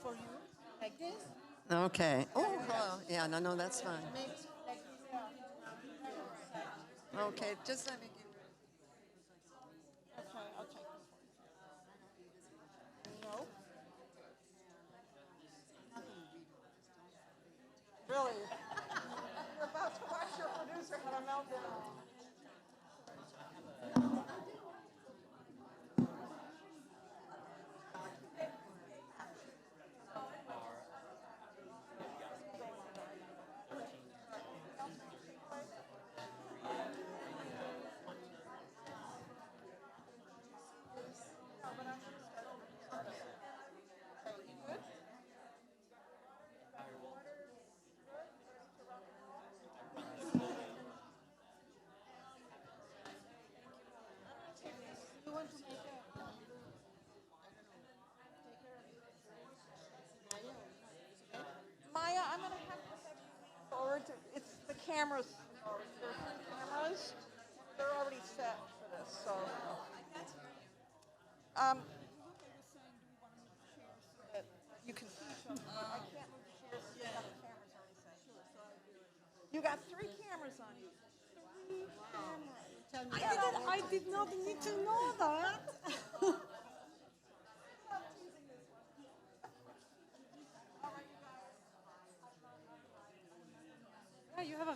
for you, like this. Okay. Oh, hello. Yeah, no, that's fine. Maybe like this. Okay, just let me get rid Okay, I'll take it. No. Really? You're about to watch your producer have a meltdown. You want to make a Maya, I'm going to have to have you lean forward. It's the cameras. There are three cameras. They're already set for this, so. You can see each other, but I can't move the chairs because the cameras already set. You got three cameras on you. Three cameras. I did not need to know that. Yeah, you have a.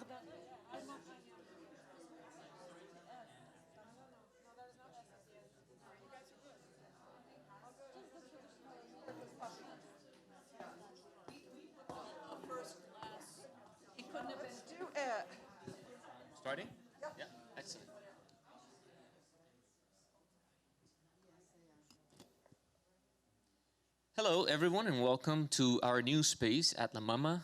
Do it. Starting? Yeah, excellent. Hello, everyone, and welcome to our new space at La Mama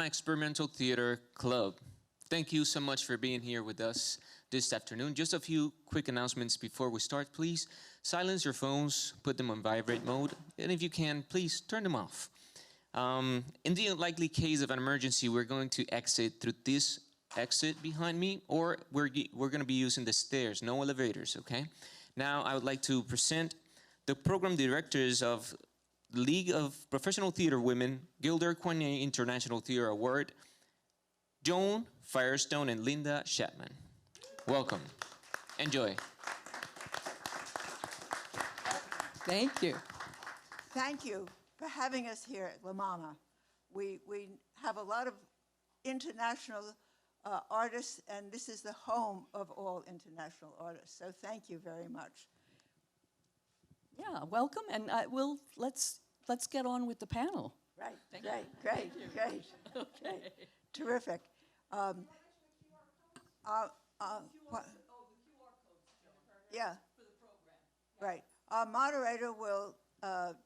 Experimental Theater Club. Thank you so much for being here with us this afternoon. Just a few quick announcements before we start. Please silence your phones, put them on vibrate mode, and if you can, please turn them off. In the unlikely case of an emergency, we're going to exit through this exit behind me, or we're going to be using the stairs, no elevators, okay? Now, I would like to present the program directors of League of Professional Theater Women, Gilder Coigney International Theater Award, Joan Firestone and Linda Chapman. Welcome. Enjoy. Thank you. Thank you for having us here at La Mama. We have a lot of international artists, and this is the home of all international artists. So thank you very much. Yeah, welcome, and let's get on with the panel. Right, great. Okay. Terrific. Yeah. Right. Our moderator will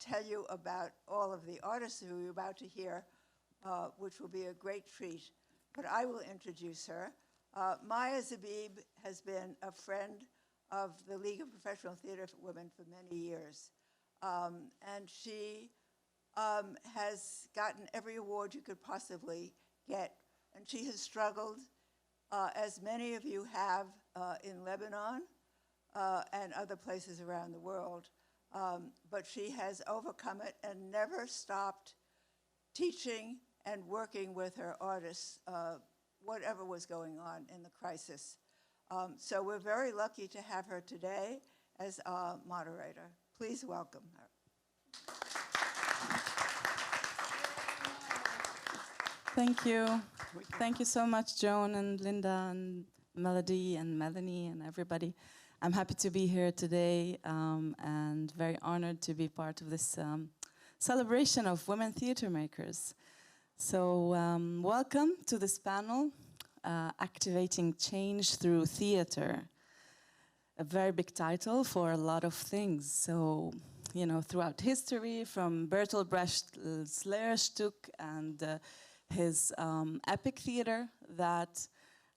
tell you about all of the artists who you're about to hear, which will be a great treat. But I will introduce her. Maya Zbib has been a friend of the League of Professional Theater Women for many years. And she has gotten every award you could possibly get. And she has struggled, as many of you have, in Lebanon and other places around the world. But she has overcome it and never stopped teaching and working with her artists, whatever was going on in the crisis. So we're very lucky to have her today as our moderator. Please welcome her. Thank you. Thank you so much, Joan and Linda and Melody and Melanie and everybody. I'm happy to be here today and very honored to be part of this celebration of women theater makers. So welcome to this panel, Activating Change Through Theater. A very big title for a lot of things. So, you know, throughout history, from Bertolt Brecht's Lehrstück and his epic theater that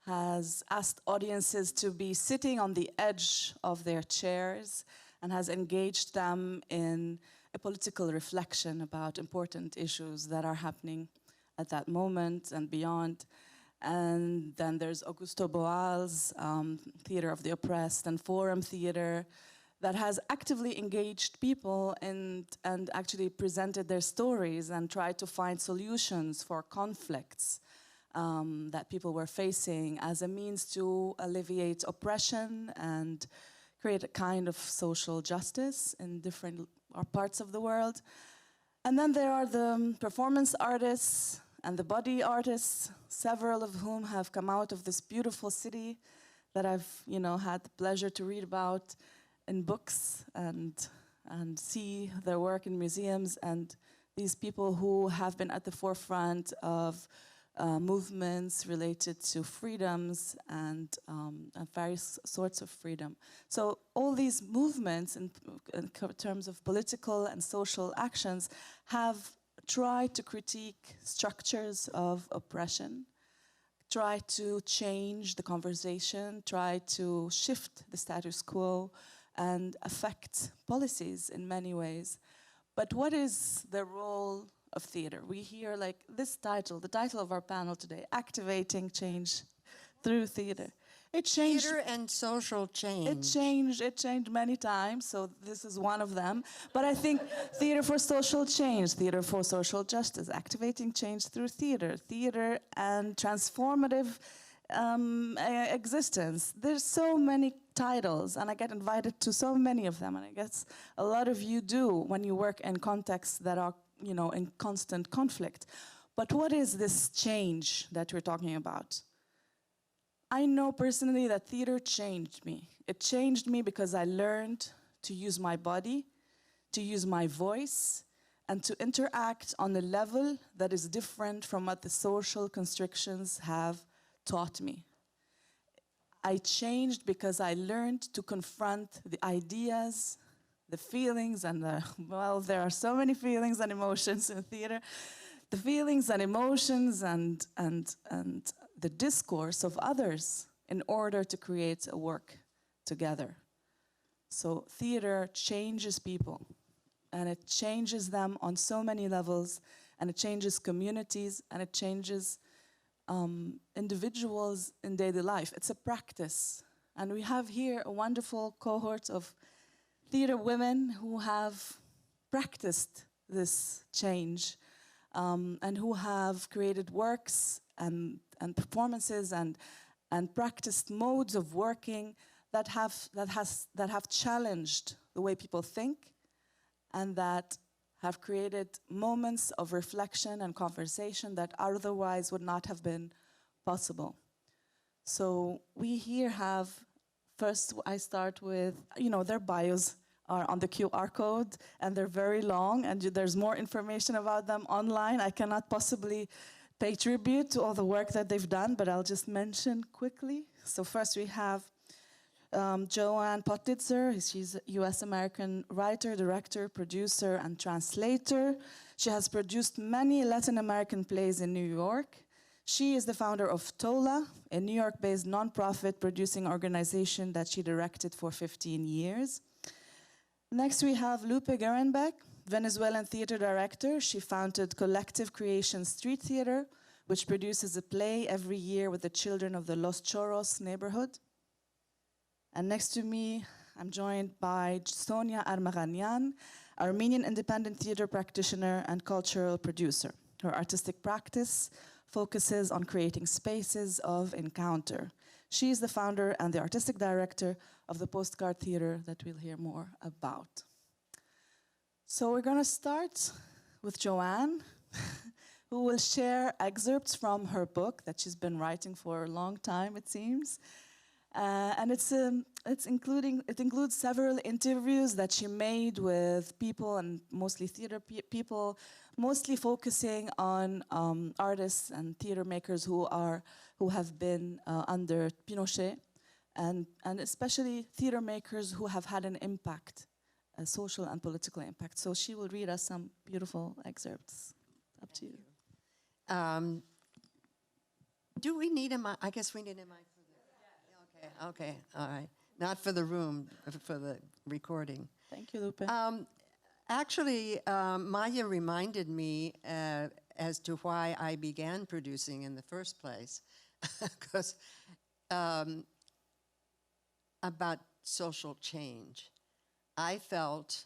has asked audiences to be sitting on the edge of their chairs and has engaged them in a political reflection about important issues that are happening at that moment and beyond. And then there's Augusto Boal's Theater of the Oppressed and Forum Theater that has actively engaged people and actually presented their stories and tried to find solutions for conflicts that people were facing as a means to alleviate oppression and create a kind of social justice in different parts of the world. And then there are the performance artists and the body artists, several of whom have come out of this beautiful city that I've, had the pleasure to read about in books and see their work in museums. And these people who have been at the forefront of movements related to freedoms and various sorts of freedom. So all these movements in terms of political and social actions have tried to critique structures of oppression, try to change the conversation, try to shift the status quo and affect policies in many ways. But what is the role of theater? We hear like this title, the title of our panel today, Activating Change Through Theater. It changed. Theater and social change. It changed many times, so this is one of them. But I think theater for social change, theater for social justice, activating change through theater, theater and transformative existence. There's so many titles, and I get invited to so many of them, and I guess a lot of you do when you work in contexts that are, in constant conflict. But what is this change that we're talking about? I know personally that theater changed me. It changed me because I learned to use my body, to use my voice, and to interact on a level that is different from what the social constrictions have taught me. I changed because I learned to confront the ideas, the feelings, and there are so many feelings and emotions in theater. The feelings and emotions and the discourse of others in order to create a work together. So theater changes people, and it changes them on so many levels, and it changes communities, and it changes individuals in daily life. It's a practice. And we have here a wonderful cohort of theater women who have practiced this change and who have created works and performances and practiced modes of working that have challenged the way people think and that have created moments of reflection and conversation that otherwise would not have been possible. So we here have, first I start with, their bios are on the QR code and they're very long and there's more information about them online. I cannot possibly pay tribute to all the work that they've done, but I'll just mention quickly. So first we have Joanne Pottlitzer. She's a US-American writer, director, producer, and translator. She has produced many Latin American plays in New York. She is the founder of TOLA, a New York-based nonprofit producing organization that she directed for 15 years. Next, we have Lupe Gerenbeck, Venezuelan theater director. She founded Collective Creation Street Theater, which produces a play every year with the children of the Los Chorros neighborhood. And next to me, I'm joined by Sonya Armaghanyan, Armenian independent theater practitioner and cultural producer. Her artistic practice focuses on creating spaces of encounter. She is the founder and the artistic director of the Postcard Theater that we'll hear more about. So we're going to start with Joanne, who will share excerpts from her book that she's been writing for a long time, it seems. And it includes several interviews that she made with people, and mostly theater people, mostly focusing on artists and theater makers who have been under Pinochet, and especially theater makers who have had an impact, a social and political impact. So she will read us some beautiful excerpts. Up to you. Do we need a mic? I guess we need a mic. Okay, all right. Not for the room, but for the recording. Thank you, Lupe. Actually, Maya reminded me as to why I began producing in the first place, because about social change. I felt,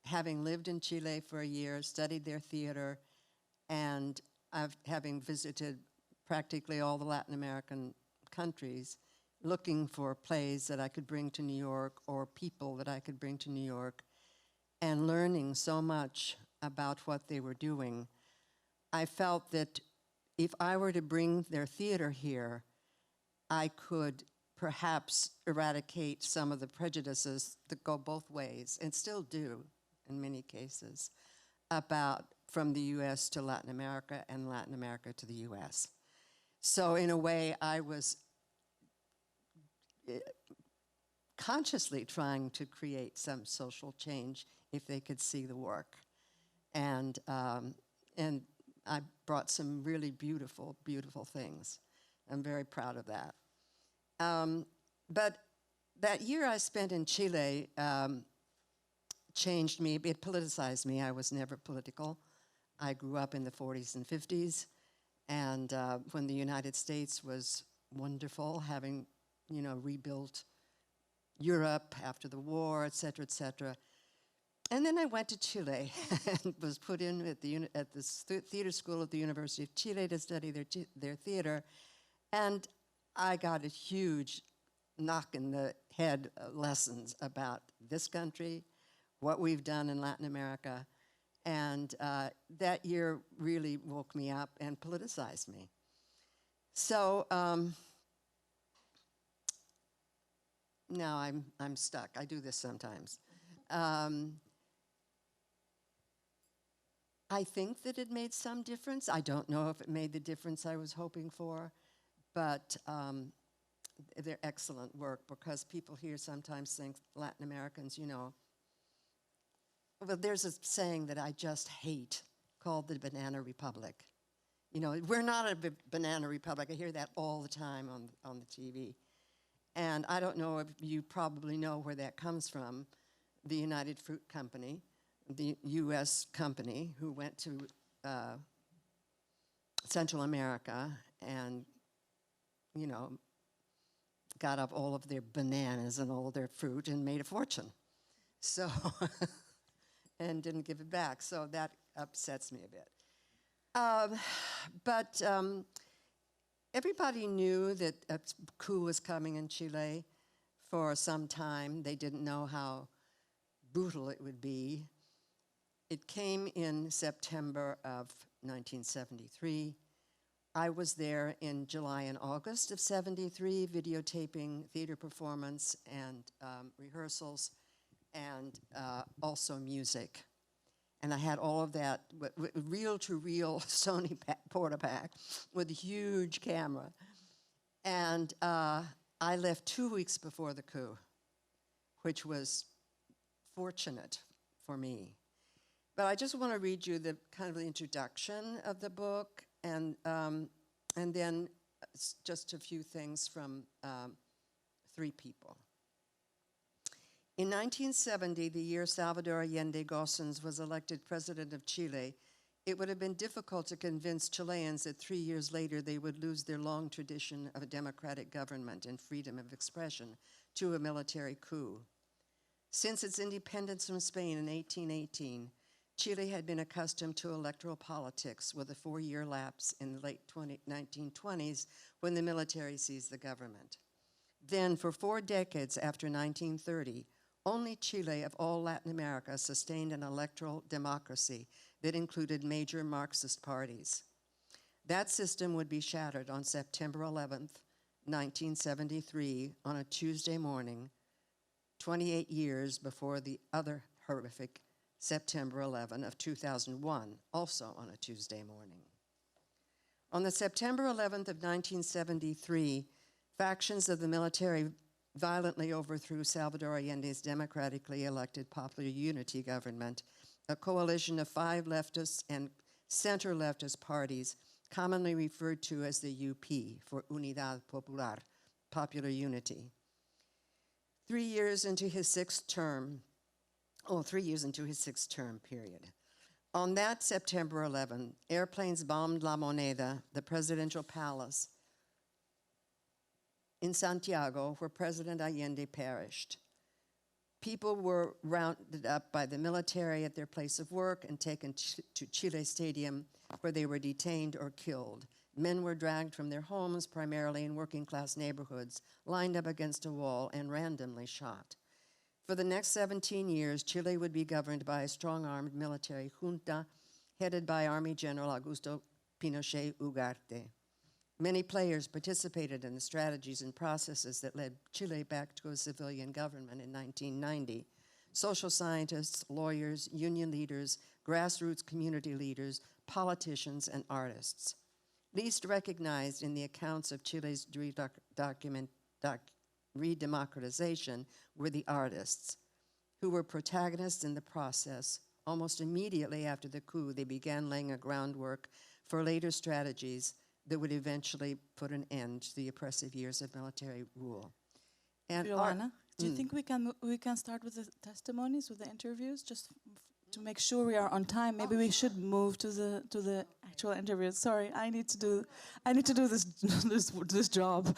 having lived in Chile for a year, studied their theater, and having visited practically all the Latin American countries, looking for plays that I could bring to New York or people that I could bring to New York, and learning so much about what they were doing, I felt that if I were to bring their theater here, I could perhaps eradicate some of the prejudices that go both ways, and still do in many cases, about from the US to Latin America and Latin America to the US. So in a way, I was consciously trying to create some social change if they could see the work. And I brought some really beautiful, beautiful things. I'm very proud of that. But that year I spent in Chile changed me, it politicized me. I was never political. I grew up in the 40s and 50s, and when the United States was wonderful, having, you know, rebuilt Europe after the war, et cetera, et cetera. And then I went to Chile and was put in at the theater school at the University of Chile to study their theater. And I got a huge knock in the head lessons about this country, what we've done in Latin America. And that year really woke me up and politicized me. So now I'm stuck. I do this sometimes. I think that it made some difference. I don't know if it made the difference I was hoping for, but they're excellent work, because people here sometimes think Latin Americans, you know, well, there's a saying that I just hate called the Banana Republic. You know, we're not a banana republic. I hear that all the time on the TV. And I don't know if you probably know where that comes from. The United Fruit Company, the U.S. company who went to Central America and, you know, got up all of their bananas and all their fruit and made a fortune. So, and didn't give it back. So that upsets me a bit. But everybody knew that a coup was coming in Chile for some time. They didn't know how brutal it would be. It came in September of 1973. I was there in July and August of 73, videotaping theater performance and rehearsals, and also music. And I had all of that reel-to-reel Sony Portapack with a huge camera. And I left 2 weeks before the coup, which was fortunate for me. But I just want to read you the kind of the introduction of the book, and then just a few things from 3 people. In 1970, the year Salvador Allende Gossens was elected president of Chile, it would have been difficult to convince Chileans that 3 years later they would lose their long tradition of a democratic government and freedom of expression to a military coup. Since its independence from Spain in 1818, Chile had been accustomed to electoral politics with a 4-year lapse in the late 1920s when the military seized the government. Then, for 4 decades after 1930, only Chile of all Latin America sustained an electoral democracy that included major Marxist parties. That system would be shattered on September 11th, 1973, on a Tuesday morning, 28 years before the other horrific September 11 of 2001, also on a Tuesday morning. On the September 11th of 1973, factions of the military violently overthrew Salvador Allende's democratically elected Popular Unity government, a coalition of 5 leftist and center-leftist parties, commonly referred to as the UP, for Unidad Popular, Popular Unity. 3 years into his 6th term, 3 years into his 6th term period. On that September 11, airplanes bombed La Moneda, the presidential palace, in Santiago, where President Allende perished. People were rounded up by the military at their place of work and taken to Chile Stadium, where they were detained or killed. Men were dragged from their homes, primarily in working-class neighborhoods, lined up against a wall, and randomly shot. For the next 17 years, Chile would be governed by a strong-armed military junta headed by Army General Augusto Pinochet Ugarte. Many players participated in the strategies and processes that led Chile back to a civilian government in 1990. Social scientists, lawyers, union leaders, grassroots community leaders, politicians, and artists. Least recognized in the accounts of Chile's redemocratization were the artists, who were protagonists in the process. Almost immediately after the coup, they began laying a groundwork for later strategies that would eventually put an end to the oppressive years of military rule. And Joanna, do you think we can start with the testimonies, with the interviews, just to make sure we are on time? Maybe we should move to the actual interviews. Sorry, I need to do this this job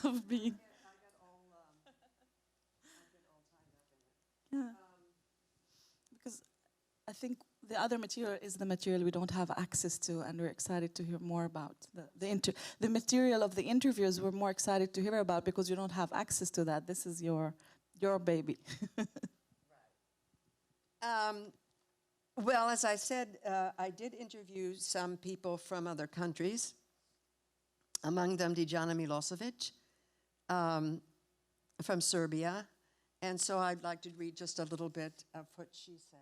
of being. Yeah, because I think the other material is the material we don't have access to, and we're excited to hear more about the material of the interviews. We're more excited to hear about because you don't have access to that. This is your baby. Well, as I said, I did interview some people from other countries, among them Dijana Milosevic from Serbia. And so I'd like to read just a little bit of what she said.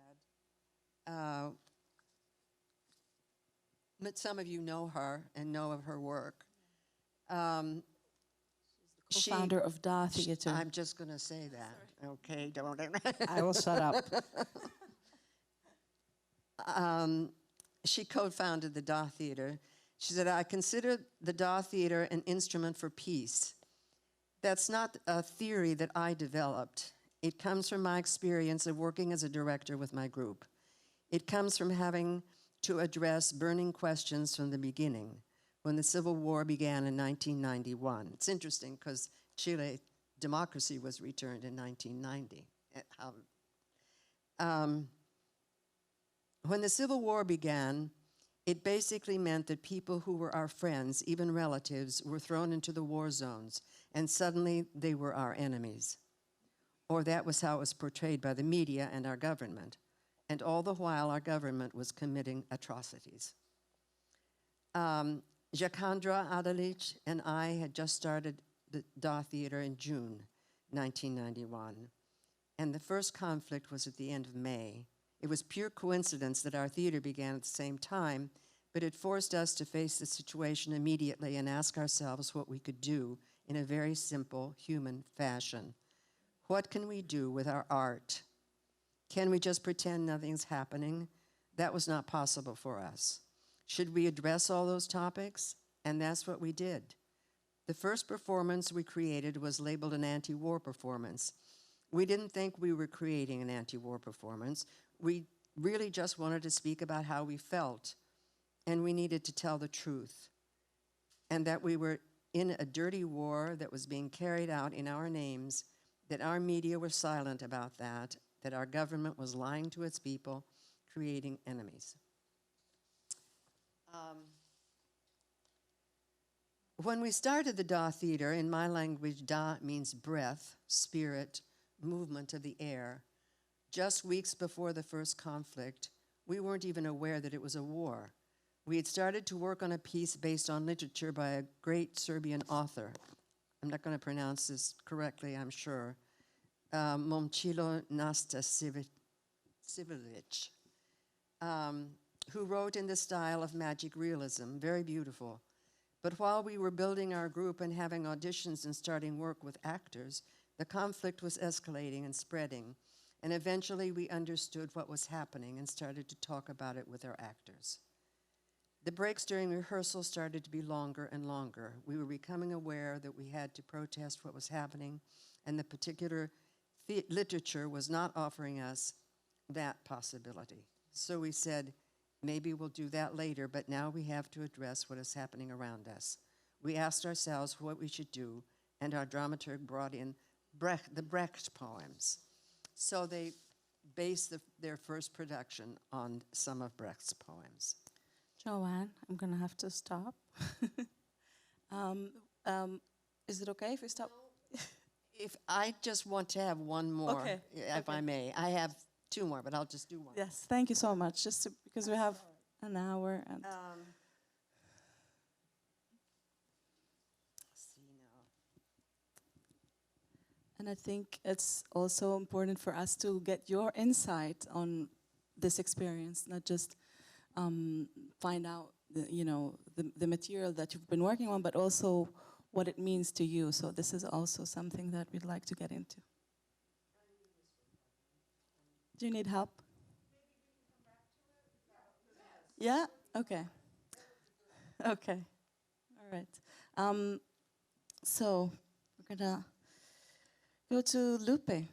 But some of you know her and know of her work. She's the co-founder of Da Theater. I'm just going to say that. Sorry. Okay, don't. I will shut up. She co-founded the Da Theater. She said, I consider the Da Theater an instrument for peace. That's not a theory that I developed. It comes from my experience of working as a director with my group. It comes from having to address burning questions from the beginning, when the Civil War began in 1991. It's interesting because Chile democracy was returned in 1990. When the Civil War began, it basically meant that people who were our friends, even relatives, were thrown into the war zones, and suddenly they were our enemies. Or that was how it was portrayed by the media and our government. And all the while, our government was committing atrocities. Jacandra Adalic and I had just started the Da Theater in June 1991. And the first conflict was at the end of May. It was pure coincidence that our theater began at the same time, but it forced us to face the situation immediately and ask ourselves what we could do in a very simple human fashion. What can we do with our art? Can we just pretend nothing's happening? That was not possible for us. Should we address all those topics? And that's what we did. The first performance we created was labeled an anti-war performance. We didn't think we were creating an anti-war performance. We really just wanted to speak about how we felt, and we needed to tell the truth, and that we were in a dirty war that was being carried out in our names, that our media were silent about that our government was lying to its people, creating enemies. When we started the Da Theater, in my language, Da means breath, spirit, movement of the air. Just weeks before the first conflict, we weren't even aware that it was a war. We had started to work on a piece based on literature by a great Serbian author. I'm not going to pronounce this correctly, I'm sure. Momčilo Nastasevic, who wrote in the style of magic realism, very beautiful. But while we were building our group and having auditions and starting work with actors, the conflict was escalating and spreading. And eventually we understood what was happening and started to talk about it with our actors. The breaks during rehearsal started to be longer and longer. We were becoming aware that we had to protest what was happening, and the particular literature was not offering us that possibility. So we said, maybe we'll do that later, but now we have to address what is happening around us. We asked ourselves what we should do, and our dramaturg brought in the Brecht poems. So they based their first production on some of Brecht's poems. Joanne, I'm going to have to stop. Is it okay if we stop? If I just want to have one more, Okay, if I may. I have two more, but I'll just do one. Yes, thank you so much. Because we have an hour. And See now. And I think it's also important for us to get your insight on this experience, not just find out the material that you've been working on, but also what it means to you. So this is also something that we'd like to get into. Do you need help? Yeah? Okay. Okay. All right. So we're gonna go to Lupe.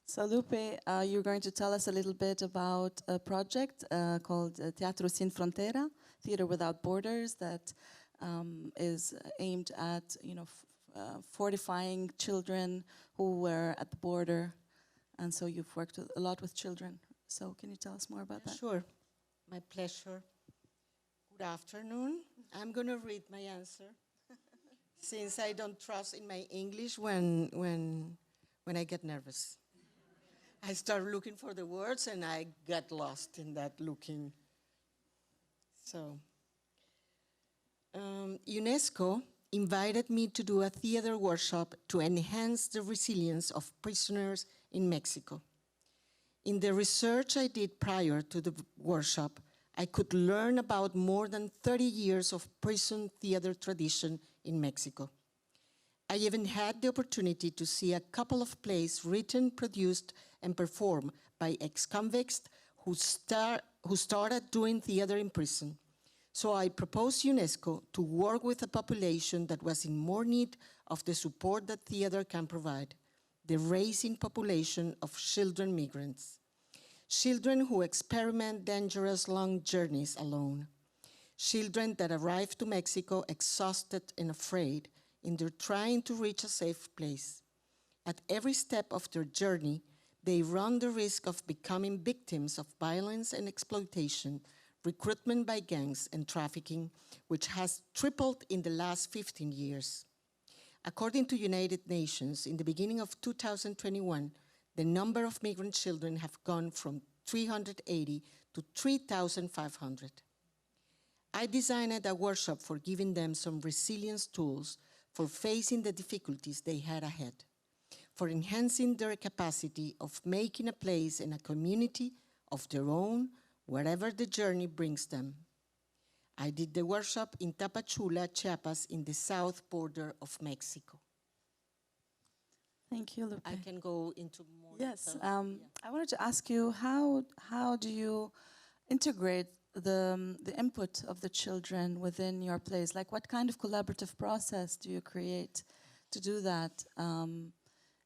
So Lupe, you're going to tell us a little bit about a project called Teatro Sin Frontera, Theater Without Borders, that is aimed at fortifying children who were at the border. And so you've worked a lot with children. So can you tell us more about that? Sure, my pleasure. Good afternoon. I'm going to read my answer since I don't trust in my English when I get nervous. I start looking for the words and I get lost in that looking. So, UNESCO invited me to do a theater workshop to enhance the resilience of prisoners in Mexico. In the research I did prior to the workshop, I could learn about more than 30 years of prison theater tradition in Mexico. I even had the opportunity to see a couple of plays written, produced, and performed by ex-convicts who started doing theater in prison. So I proposed UNESCO to work with a population that was in more need of the support that theater can provide, the raising population of children migrants. Children who experiment dangerous long journeys alone. Children that arrive to Mexico exhausted and afraid in their trying to reach a safe place. At every step of their journey, they run the risk of becoming victims of violence and exploitation, recruitment by gangs and trafficking, which has tripled in the last 15 years. According to United Nations, in the beginning of 2021, the number of migrant children have gone from 380 to 3,500. I designed a workshop for giving them some resilience tools for facing the difficulties they had ahead, for enhancing their capacity of making a place in a community of their own, wherever the journey brings them. I did the workshop in Tapachula, Chiapas, in the south border of Mexico. Thank you, Lupe. I can go into more Yes, details. I wanted to ask you, how do you integrate the input of the children within your plays? Like, what kind of collaborative process do you create to do that?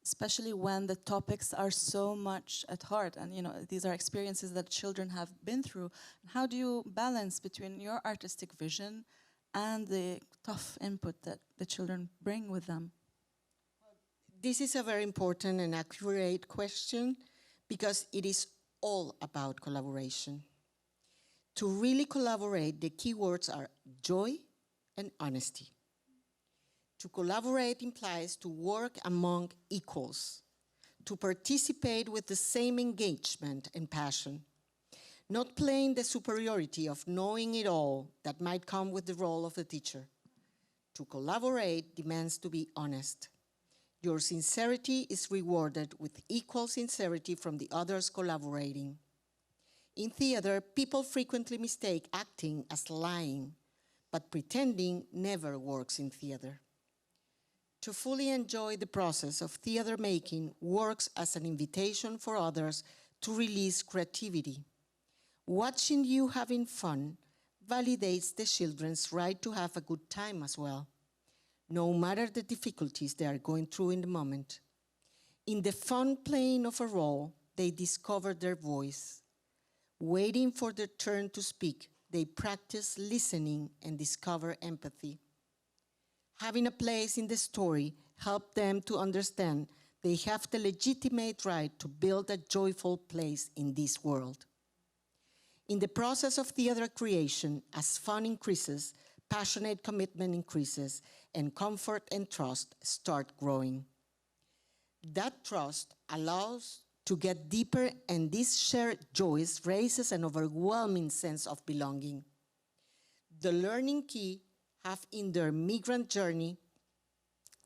Especially when the topics are so much at heart, and these are experiences that children have been through. How do you balance between your artistic vision and the tough input that the children bring with them? This is a very important and accurate question because it is all about collaboration. To really collaborate, the key words are joy and honesty. To collaborate implies to work among equals, to participate with the same engagement and passion, not playing the superiority of knowing it all that might come with the role of the teacher. To collaborate demands to be honest. Your sincerity is rewarded with equal sincerity from the others collaborating. In theater, people frequently mistake acting as lying, but pretending never works in theater. To fully enjoy the process of theater making works as an invitation for others to release creativity. Watching you having fun validates the children's right to have a good time as well, no matter the difficulties they are going through in the moment. In the fun playing of a role, they discover their voice. Waiting for their turn to speak, they practice listening and discover empathy. Having a place in the story helped them to understand they have the legitimate right to build a joyful place in this world. In the process of theater creation, as fun increases, passionate commitment increases, and comfort and trust start growing. That trust allows to get deeper, and this shared joys raises an overwhelming sense of belonging. The learning key have in their migrant journey,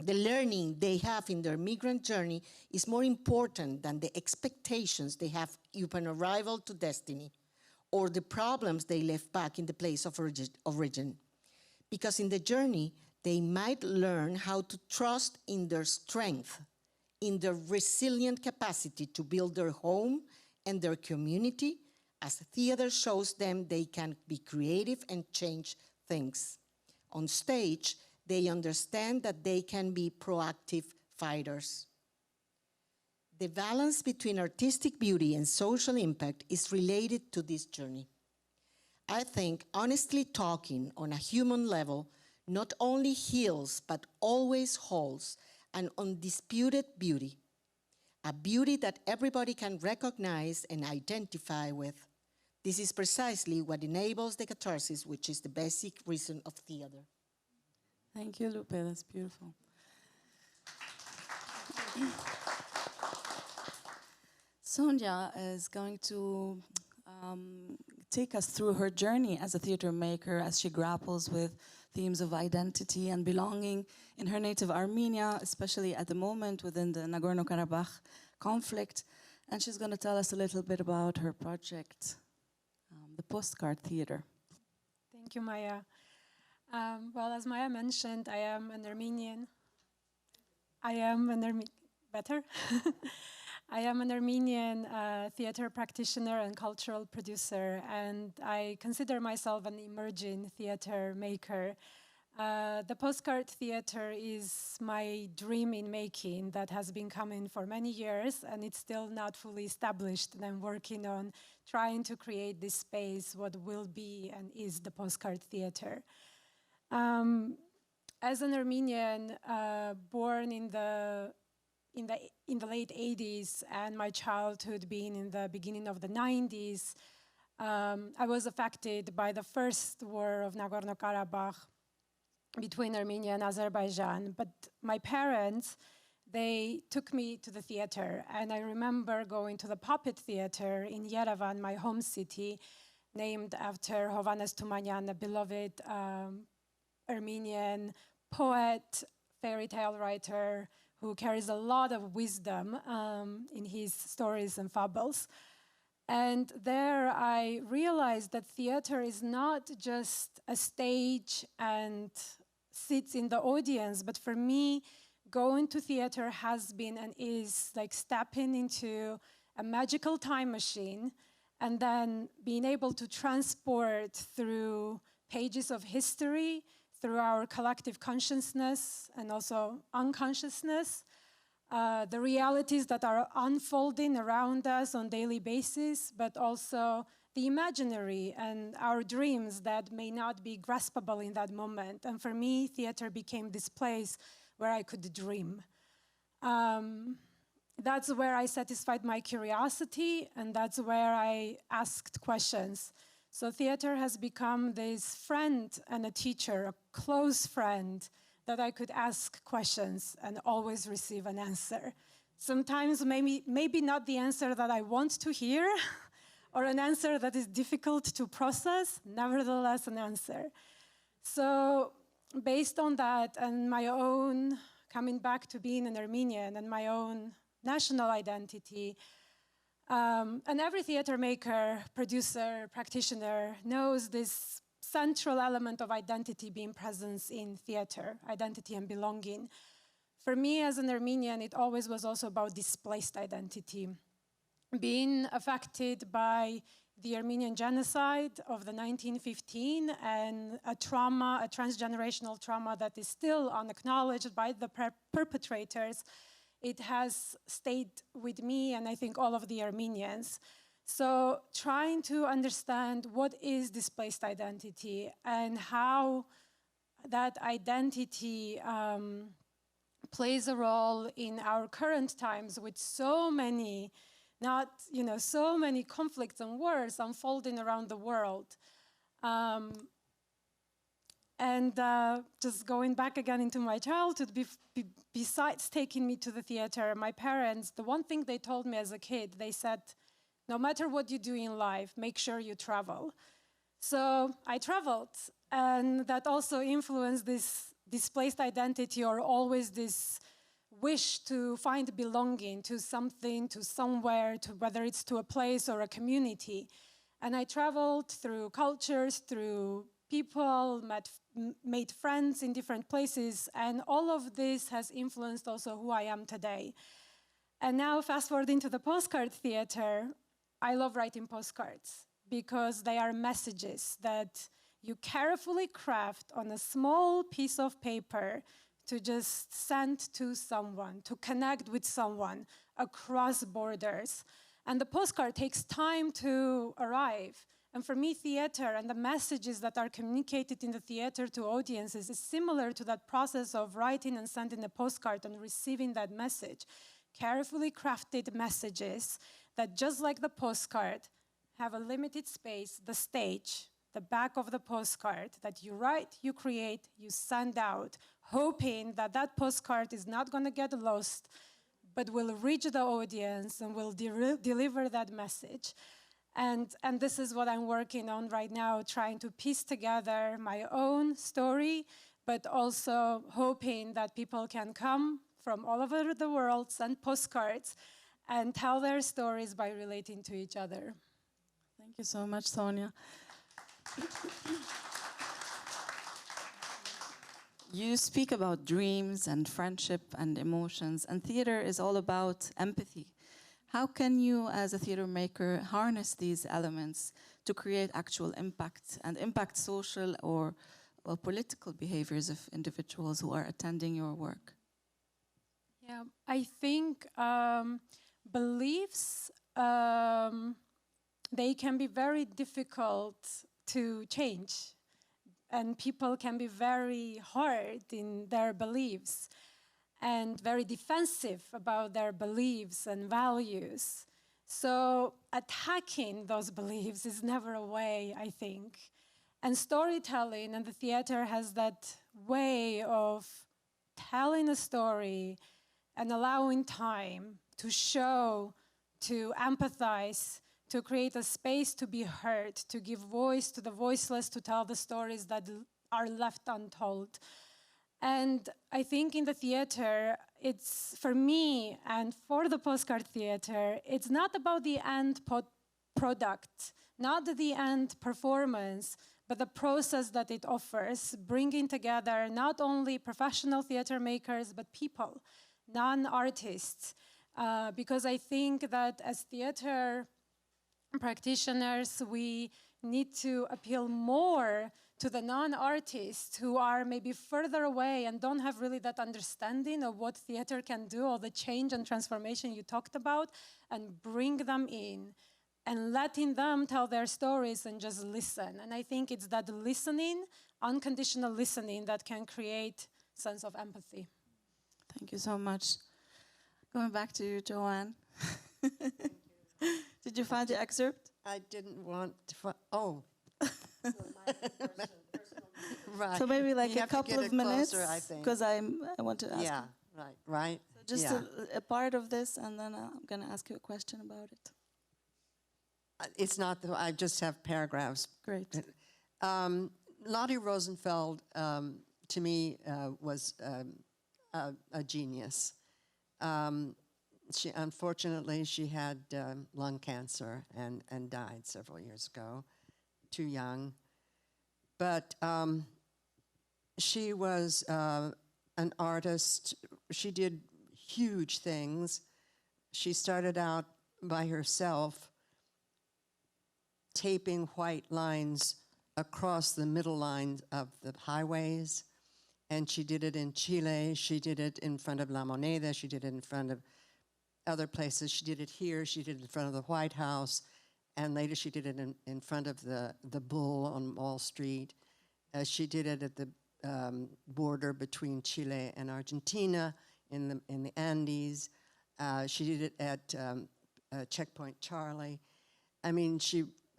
the learning they have in their migrant journey is more important than the expectations they have upon arrival to destiny, or the problems they left back in the place of origin. Because in the journey, they might learn how to trust in their strength, in their resilient capacity to build their home and their community, as theater shows them they can be creative and change things. On stage, they understand that they can be proactive fighters. The balance between artistic beauty and social impact is related to this journey. I think honestly talking on a human level not only heals, but always holds an undisputed beauty, a beauty that everybody can recognize and identify with. This is precisely what enables the catharsis, which is the basic reason of theater. Thank you, Lupe. That's beautiful. Sonya is going to take us through her journey as a theater maker as she grapples with themes of identity and belonging in her native Armenia, especially at the moment within the Nagorno-Karabakh conflict. And she's going to tell us a little bit about her project, the Postcard Theater. Thank you, Maya. Well, as Maya mentioned, I am an Armenian. Better? I am an Armenian theater practitioner and cultural producer, and I consider myself an emerging theater maker. The Postcard Theater is my dream in making that has been coming for many years, and it's still not fully established, and I'm working on trying to create this space, what will be and is the Postcard Theater. As an Armenian born in the late 80s and my childhood being in the beginning of the 90s, I was affected by the first war of Nagorno-Karabakh between Armenia and Azerbaijan. But my parents, they took me to the theater, and I remember going to the Puppet Theater in Yerevan, my home city, named after Hovhannes Tumanyan, a beloved Armenian poet, fairy tale writer, who carries a lot of wisdom in his stories and fables. And there I realized that theater is not just a stage and sits in the audience, but for me, going to theater has been and is like stepping into a magical time machine and then being able to transport through pages of history, through our collective consciousness and also unconsciousness, the realities that are unfolding around us on a daily basis, but also the imaginary and our dreams that may not be graspable in that moment. And for me, theater became this place where I could dream. That's where I satisfied my curiosity, and that's where I asked questions. So theater has become this friend and a teacher, a close friend that I could ask questions and always receive an answer. Sometimes maybe not the answer that I want to hear or an answer that is difficult to process, nevertheless an answer. So based on that and my own coming back to being an Armenian and my own national identity, and every theater maker, producer, practitioner knows this central element of identity being present in theater, identity and belonging. For me as an Armenian, it always was also about displaced identity. Being affected by the Armenian genocide of the 1915 and a trauma, a transgenerational trauma that is still unacknowledged by the perpetrators, it has stayed with me and I think all of the Armenians. So trying to understand what is displaced identity and how that identity plays a role in our current times with so many, so many conflicts and wars unfolding around the world. Just going back again into my childhood, besides taking me to the theater, my parents, the one thing they told me as a kid, they said, no matter what you do in life, make sure you travel. So I traveled, and that also influenced this displaced identity, or always this wish to find belonging to something, to somewhere, to whether it's to a place or a community. And I traveled through cultures, through people, made friends in different places, and all of this has influenced also who I am today. And now, fast forwarding to the postcard theater, I love writing postcards because they are messages that you carefully craft on a small piece of paper to just send to someone, to connect with someone across borders. And the postcard takes time to arrive. And for me, theater and the messages that are communicated in the theater to audiences is similar to that process of writing and sending a postcard and receiving that message. Carefully crafted messages that, just like the postcard, have a limited space, the stage, the back of the postcard, that you write, you create, you send out, hoping that that postcard is not going to get lost, but will reach the audience and will deliver that message. And this is what I'm working on right now, trying to piece together my own story, but also hoping that people can come from all over the world, send postcards, and tell their stories by relating to each other. Thank you so much, Sonya. You speak about dreams and friendship and emotions, and theater is all about empathy. How can you, as a theater maker, harness these elements to create actual impact and impact social or political behaviors of individuals who are attending your work? Yeah, I think beliefs, they can be very difficult to change, and people can be very hard in their beliefs and very defensive about their beliefs and values. So attacking those beliefs is never a way, I think. And storytelling and the theater has that way of telling a story and allowing time to show, to empathize, to create a space to be heard, to give voice to the voiceless, to tell the stories that are left untold. And I think in the theater, it's, for me and for the postcard theater, it's not about the end product, not the end performance, but the process that it offers, bringing together not only professional theater makers, but people, non-artists. Because I think that as theater practitioners, we need to appeal more to the non-artists who are maybe further away and don't have really that understanding of what theater can do, or the change and transformation you talked about, and bring them in and letting them tell their stories and just listen. And I think it's that listening, unconditional listening, that can create a sense of empathy. Thank you so much. Going back to you, Joanne. Did you find the excerpt? I didn't want to oh. Right. So maybe like you a couple of minutes, because I want to ask. Yeah, right. So just a part of this, and then I'm going to ask you a question about it. It's not that I just have paragraphs. Great. Lottie Rosenfeld, to me, was a genius. Unfortunately, she had lung cancer and died several years ago, too young. But she was an artist. She did huge things. She started out by herself, taping white lines across the middle lines of the highways. And she did it in Chile. She did it in front of La Moneda. She did it in front of other places. She did it here. She did it in front of the White House. And later she did it in front of the Bull on Wall Street. She did it at the border between Chile and Argentina in the Andes. She did it at Checkpoint Charlie. I mean,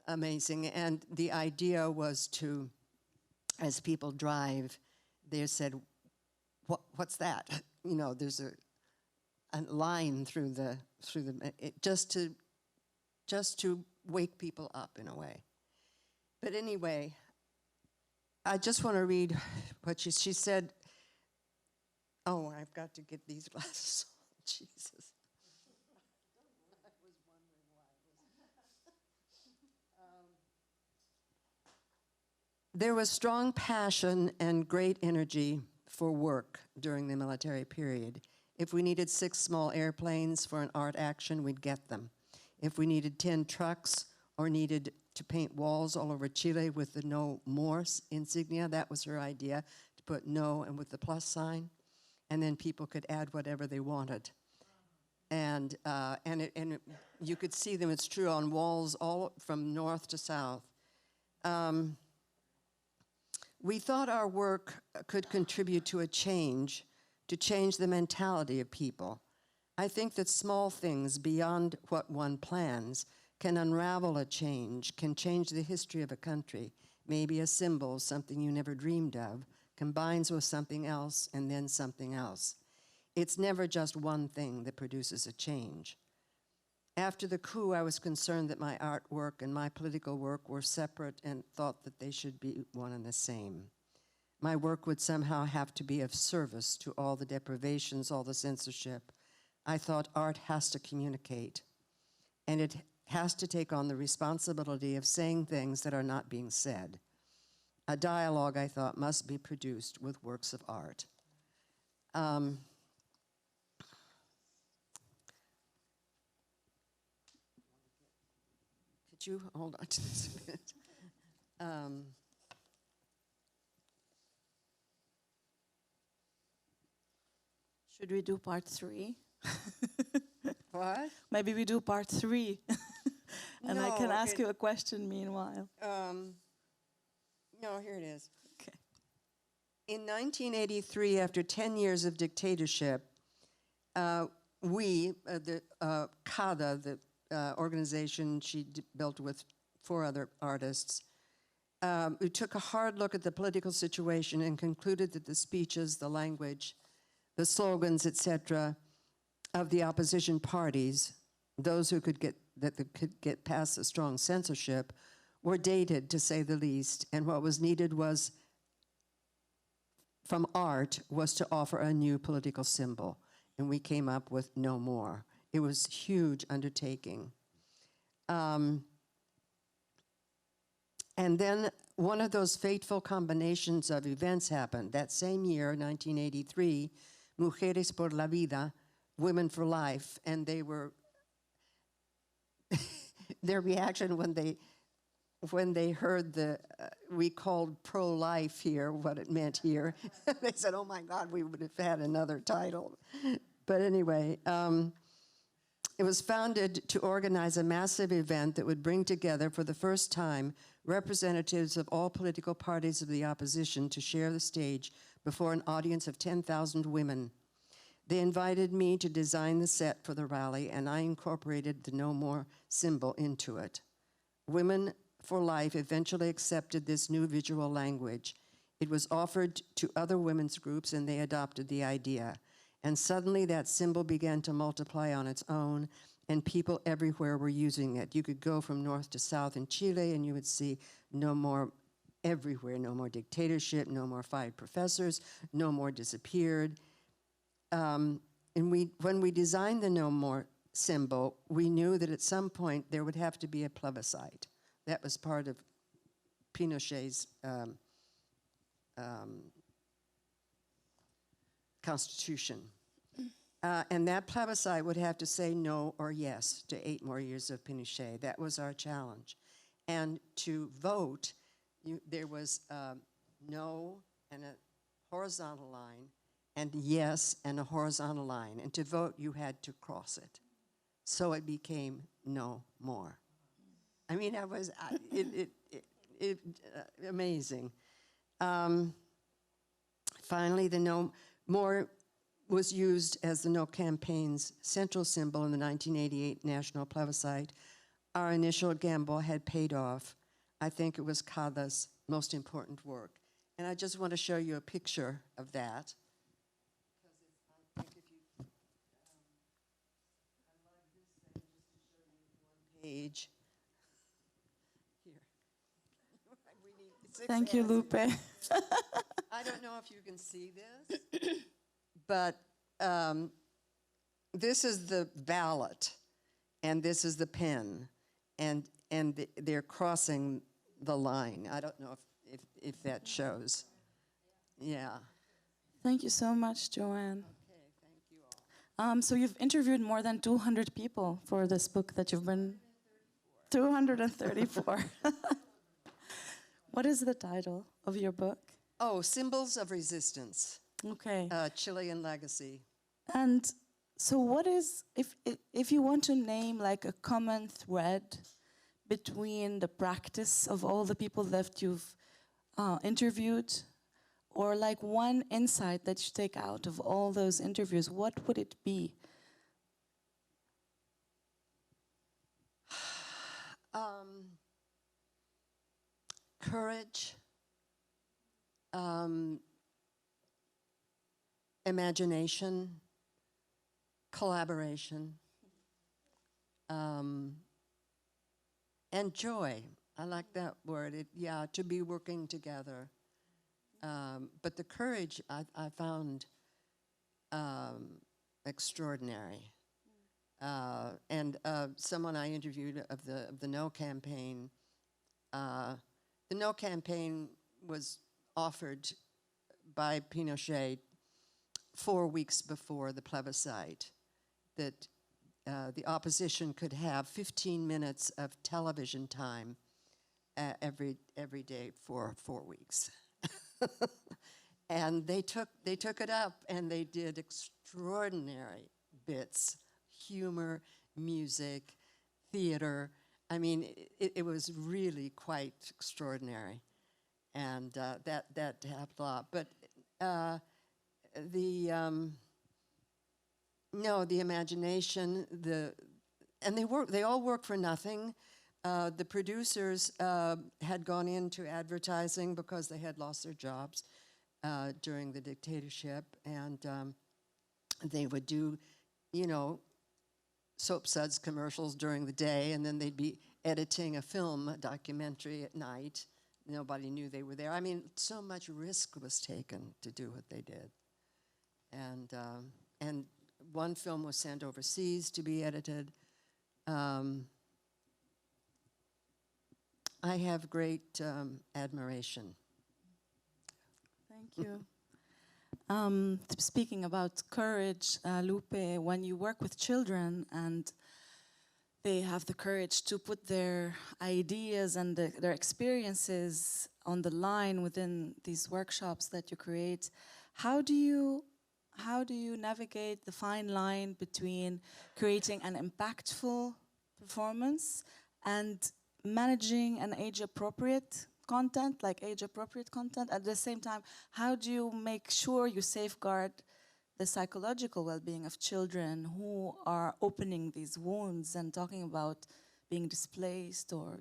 amazing. And the idea was to, as people drive, they said, "What's that?" You know, there's a line through the just to wake people up in a way. But anyway, I just want to read what she said. Oh, I've got to get these glasses on. Jesus. There was strong passion and great energy for work during the military period. If we needed 6 small airplanes for an art action, we'd get them. If we needed 10 trucks or needed to paint walls all over Chile with the No More insignia, that was her idea, to put no and with the plus sign, and then people could add whatever they wanted. And you could see them, it's true, on walls all from north to south. We thought our work could contribute to change the mentality of people. I think that small things beyond what one plans can unravel a change, can change the history of a country. Maybe a symbol, something you never dreamed of, combines with something else and then something else. It's never just one thing that produces a change. After the coup, I was concerned that my artwork and my political work were separate and thought that they should be one and the same. My work would somehow have to be of service to all the deprivations, all the censorship. I thought art has to communicate, and it has to take on the responsibility of saying things that are not being said. A dialogue, I thought, must be produced with works of art. Could you hold on to this a minute? Should we do part 3? What? Maybe we do part 3. And I can ask okay. you a question meanwhile. No, here it is. Okay. In 1983, after 10 years of dictatorship, the CADA, the organization she built with 4 other artists, we took a hard look at the political situation and concluded that the speeches, the language, the slogans, etc., of the opposition parties, those who could get past the strong censorship, were dated, to say the least, and what was needed was, from art, was to offer a new political symbol, and we came up with No More. It was a huge undertaking. And then one of those fateful combinations of events happened. That same year, 1983, Mujeres por la Vida, Women for Life, and they were, their reaction when they heard we called pro-life here, what it meant here, they said, "Oh my God, we would have had another title." But anyway, it was founded to organize a massive event that would bring together, for the first time, representatives of all political parties of the opposition to share the stage before an audience of 10,000 women. They invited me to design the set for the rally, and I incorporated the No More symbol into it. Women for Life eventually accepted this new visual language. It was offered to other women's groups, and they adopted the idea. And suddenly that symbol began to multiply on its own, and people everywhere were using it. You could go from north to south in Chile, and you would see No More everywhere. No more dictatorship, no more 5 professors, No More disappeared. And when we designed the No More symbol, we knew that at some point there would have to be a plebiscite. That was part of Pinochet's constitution. And that plebiscite would have to say no or yes to 8 more years of Pinochet. That was our challenge. And to vote, there was no and a horizontal line, and yes and a horizontal line. And to vote, you had to cross it. So it became No More. I mean, that was amazing. Finally, the No More was used as the No campaign's central symbol in the 1988 national plebiscite. Our initial gamble had paid off. I think it was Kada's most important work. And I just want to show you a picture of that. Page. Here. We need 6 Thank you, hands. Lupe. I don't know if you can see this, but this is the ballot, and this is the pen, and they're crossing the line. I don't know if that shows. Yeah. Thank you so much, Joanne. Okay, thank you all. So you've interviewed more than 200 people for this book that you've been... 234. What is the title of your book? Oh, Symbols of Resistance, Okay. Chilean Legacy. And so what is, if you want to name like a common thread between the practice of all the people that you've interviewed, or like one insight that you take out of all those interviews, what would it be? Courage, imagination, collaboration, and joy. I like that word. To be working together. But the courage I found extraordinary. And someone I interviewed of the No campaign. The No campaign was offered by Pinochet 4 weeks before the plebiscite, that the opposition could have 15 minutes of television time every day for 4 weeks. And they took it up, and they did extraordinary bits, humor, music, theater. I mean, it was really quite extraordinary, and that helped a lot. But the imagination, and they all work for nothing. The producers had gone into advertising because they had lost their jobs during the dictatorship, and they would do, soap suds commercials during the day, and then they'd be editing a film, a documentary at night. Nobody knew they were there. I mean, so much risk was taken to do what they did. And one film was sent overseas to be edited. I have great admiration. Thank you. Speaking about courage, Lupe, when you work with children and they have the courage to put their ideas and their experiences on the line within these workshops that you create, how do you navigate the fine line between creating an impactful performance and managing an age-appropriate content, at the same time? How do you make sure you safeguard the psychological well-being of children who are opening these wounds and talking about being displaced or,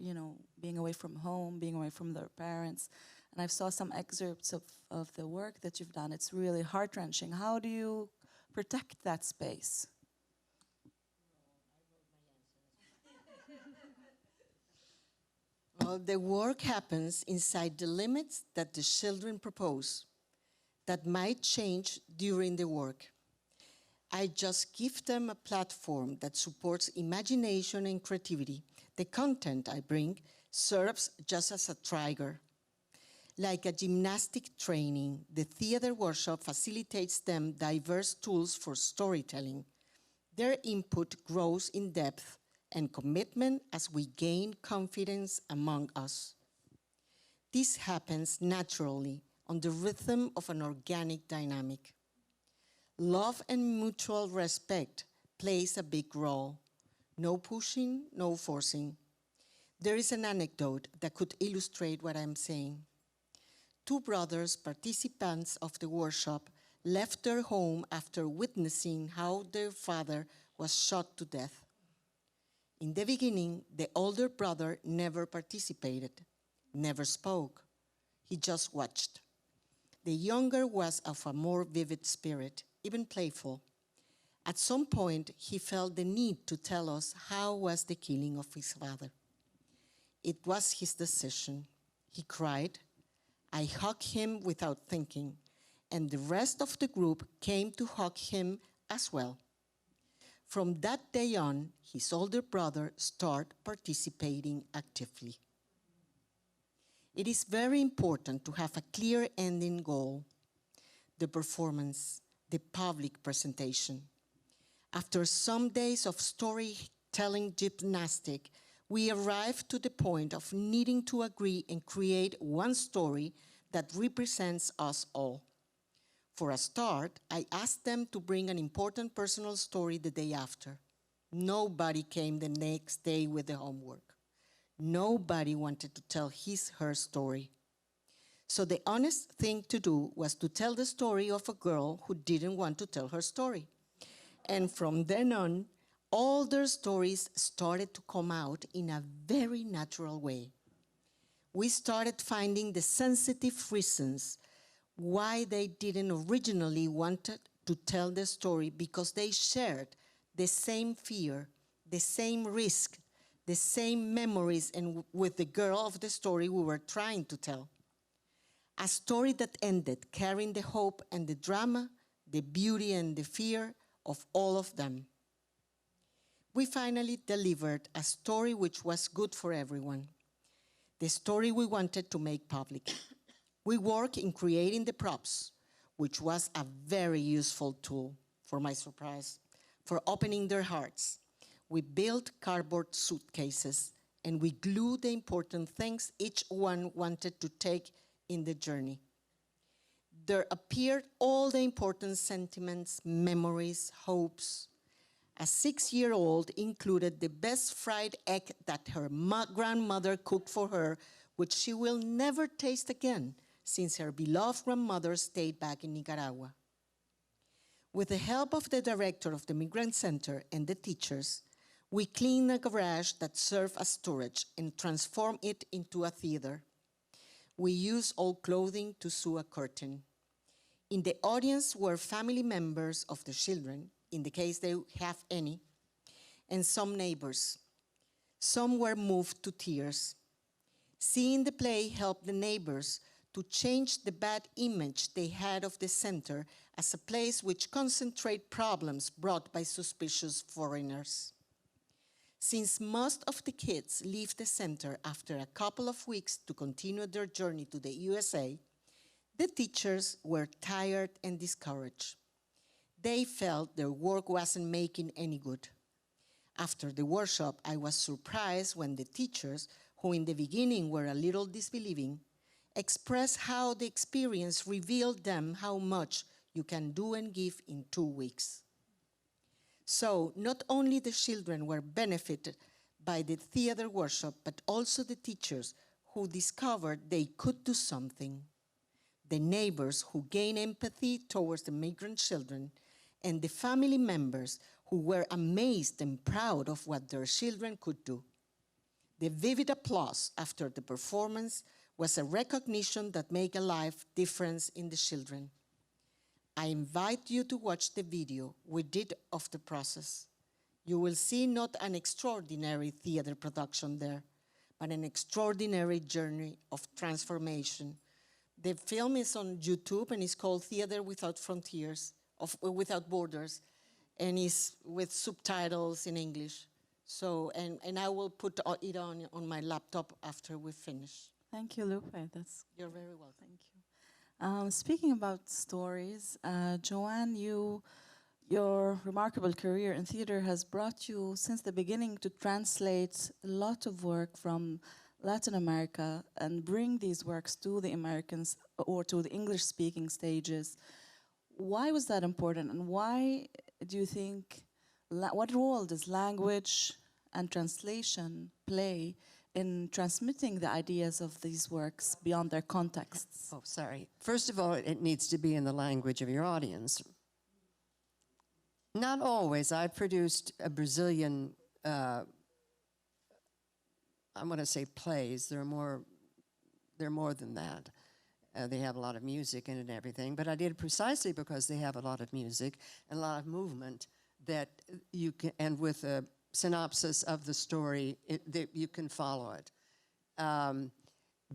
being away from home, being away from their parents? And I've saw some excerpts of the work that you've done. It's really heart-wrenching. How do you protect that space? Well, the work happens inside the limits that the children propose that might change during the work. I just give them a platform that supports imagination and creativity. The content I bring serves just as a trigger. Like a gymnastic training, the theater workshop facilitates them diverse tools for storytelling. Their input grows in depth and commitment as we gain confidence among us. This happens naturally on the rhythm of an organic dynamic. Love and mutual respect plays a big role. No pushing, no forcing. There is an anecdote that could illustrate what I'm saying. Two brothers, participants of the workshop, left their home after witnessing how their father was shot to death. In the beginning, the older brother never participated, never spoke. He just watched. The younger was of a more vivid spirit, even playful. At some point, he felt the need to tell us how was the killing of his father. It was his decision. He cried. I hugged him without thinking, and the rest of the group came to hug him as well. From that day on, his older brother started participating actively. It is very important to have a clear ending goal, the performance, the public presentation. After some days of storytelling gymnastic, we arrived to the point of needing to agree and create one story that represents us all. For a start, I asked them to bring an important personal story the day after. Nobody came the next day with the homework. Nobody wanted to tell her story. So the honest thing to do was to tell the story of a girl who didn't want to tell her story. And from then on, all their stories started to come out in a very natural way. We started finding the sensitive reasons why they didn't originally want to tell the story, because they shared the same fear, the same risk, the same memories and with the girl of the story we were trying to tell. A story that ended carrying the hope and the drama, the beauty and the fear of all of them. We finally delivered a story which was good for everyone, the story we wanted to make public. We worked in creating the props, which was a very useful tool, for my surprise, for opening their hearts. We built cardboard suitcases, and we glued the important things each one wanted to take in the journey. There appeared all the important sentiments, memories, hopes. A 6-year-old included the best fried egg that her grandmother cooked for her, which she will never taste again, since her beloved grandmother stayed back in Nicaragua. With the help of the director of the Migrant Center and the teachers, we cleaned a garage that served as storage and transformed it into a theater. We used old clothing to sew a curtain. In the audience were family members of the children, in the case they have any, and some neighbors. Some were moved to tears. Seeing the play helped the neighbors to change the bad image they had of the center as a place which concentrates problems brought by suspicious foreigners. Since most of the kids leave the center after a couple of weeks to continue their journey to the USA, the teachers were tired and discouraged. They felt their work wasn't making any good. After the workshop, I was surprised when the teachers, who in the beginning were a little disbelieving, expressed how the experience revealed them how much you can do and give in 2 weeks. So not only the children were benefited by the theater workshop, but also the teachers who discovered they could do something, the neighbors who gained empathy towards the migrant children, and the family members who were amazed and proud of what their children could do. The vivid applause after the performance was a recognition that made a life difference in the children. I invite you to watch the video we did of the process. You will see not an extraordinary theater production there, but an extraordinary journey of transformation. The film is on YouTube and is called Theater Without Frontiers, Without Borders, and is with subtitles in English. So, and I will put it on my laptop after we finish. Thank you, Lupe. You're very welcome. Thank you. Speaking about stories, Joanne, your remarkable career in theater has brought you since the beginning to translate a lot of work from Latin America and bring these works to the Americans or to the English-speaking stages. Why was that important, and why do you think, what role does language and translation play in transmitting the ideas of these works beyond their contexts? Oh, sorry. First of all, it needs to be in the language of your audience. Not always. I produced a Brazilian, I'm going to say plays. They're more than that. They have a lot of music in it and everything. But I did it precisely because they have a lot of music and a lot of movement that you can, and with a synopsis of the story, that you can follow it.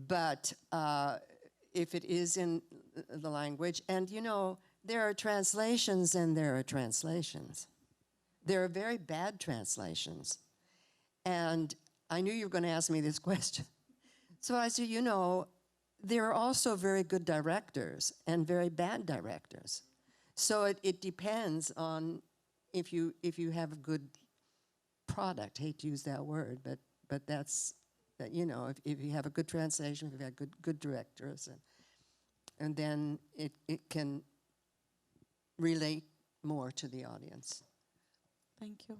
But if it is in the language, and you know, there are translations and there are translations. There are very bad translations. And I knew you were going to ask me this question. So I said, you know, there are also very good directors and very bad directors. So it depends on if you have a good product. Hate to use that word, but that's that, you know, if you have a good translation, if you have good directors, and then it can relate more to the audience. Thank you.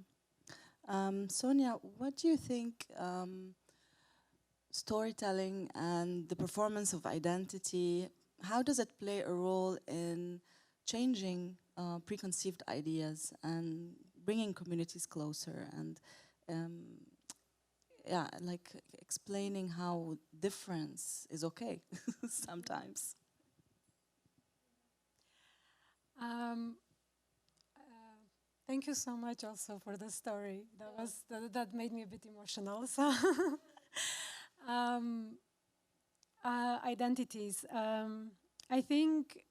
Sonya, what do you think storytelling and the performance of identity, how does it play a role in changing preconceived ideas and bringing communities closer and yeah, like explaining how difference is okay sometimes? Thank you so much also for the story. That made me a bit emotional. So, identities. I think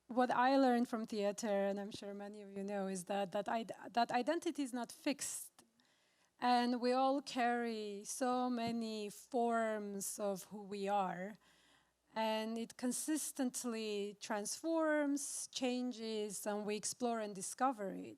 what I learned from theater, and I'm sure many of you know, is that identity is not fixed. And we all carry so many forms of who we are. And it consistently transforms, changes, and we explore and discover it.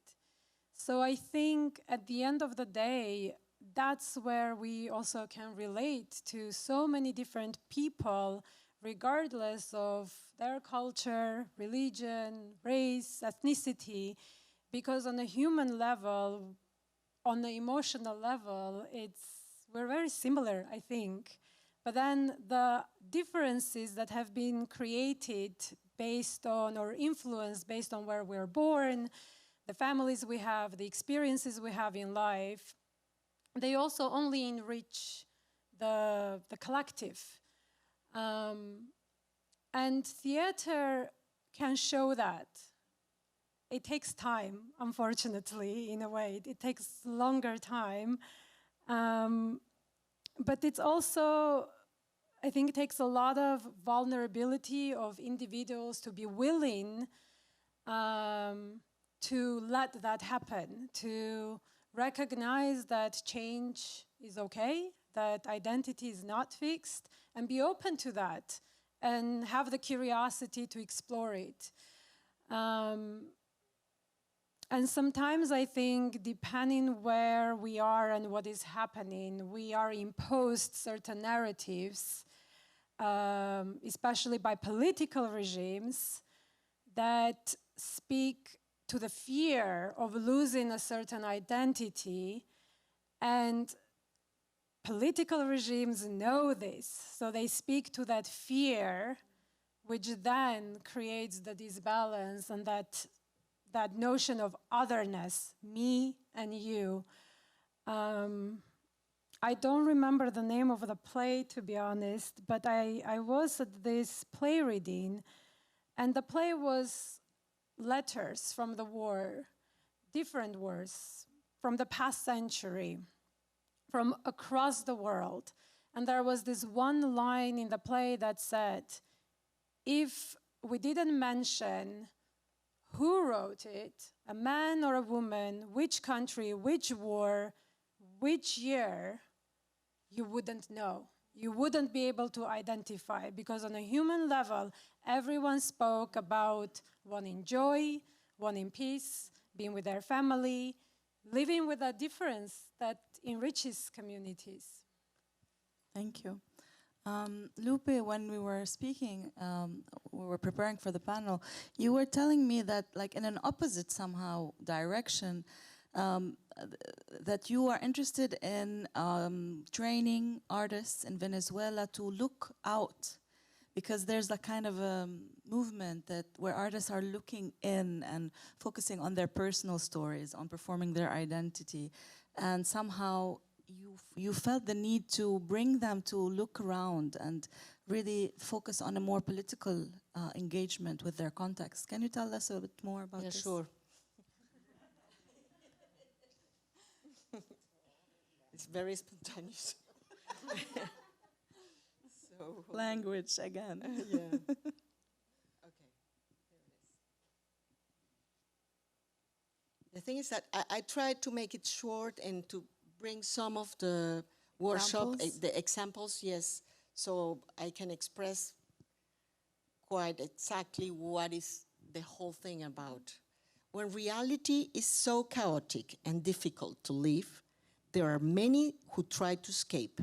So I think at the end of the day, that's where we also can relate to so many different people, regardless of their culture, religion, race, ethnicity, because on a human level, on the emotional level, we're very similar, I think. But then the differences that have been created based on or influenced based on where we're born, the families we have, the experiences we have in life, they also only enrich the collective. And theater can show that. It takes time, unfortunately, in a way. It takes longer time. But it's also, I think it takes a lot of vulnerability of individuals to be willing to let that happen, to recognize that change is okay, that identity is not fixed, and be open to that, and have the curiosity to explore it. And sometimes I think, depending where we are and what is happening, we are imposed certain narratives, especially by political regimes, that speak to the fear of losing a certain identity. And political regimes know this, so they speak to that fear, which then creates the disbalance and that notion of otherness, me and you. I don't remember the name of the play, to be honest, but I was at this play reading, and the play was letters from the war, different words from the past century, from across the world. And there was this one line in the play that said, if we didn't mention who wrote it, a man or a woman, which country, which war, which year, you wouldn't know. You wouldn't be able to identify, because on a human level, everyone spoke about wanting joy, wanting peace, being with their family, living with a difference that enriches communities. Thank you. Lupe, when we were speaking, we were preparing for the panel, you were telling me that, like, in an opposite somehow direction, that you are interested in training artists in Venezuela to look out, because there's a kind of a movement that where artists are looking in and focusing on their personal stories, on performing their identity, and somehow you felt the need to bring them to look around and really focus on a more political engagement with their context. Can you tell us a bit more about this? Yeah, sure. It's very spontaneous. So, Language again. yeah. Okay. Here it is. The thing is that I tried to make it short and to bring some of the workshop, the examples, yes, so I can express quite exactly what is the whole thing about. When reality is so chaotic and difficult to live, there are many who try to escape,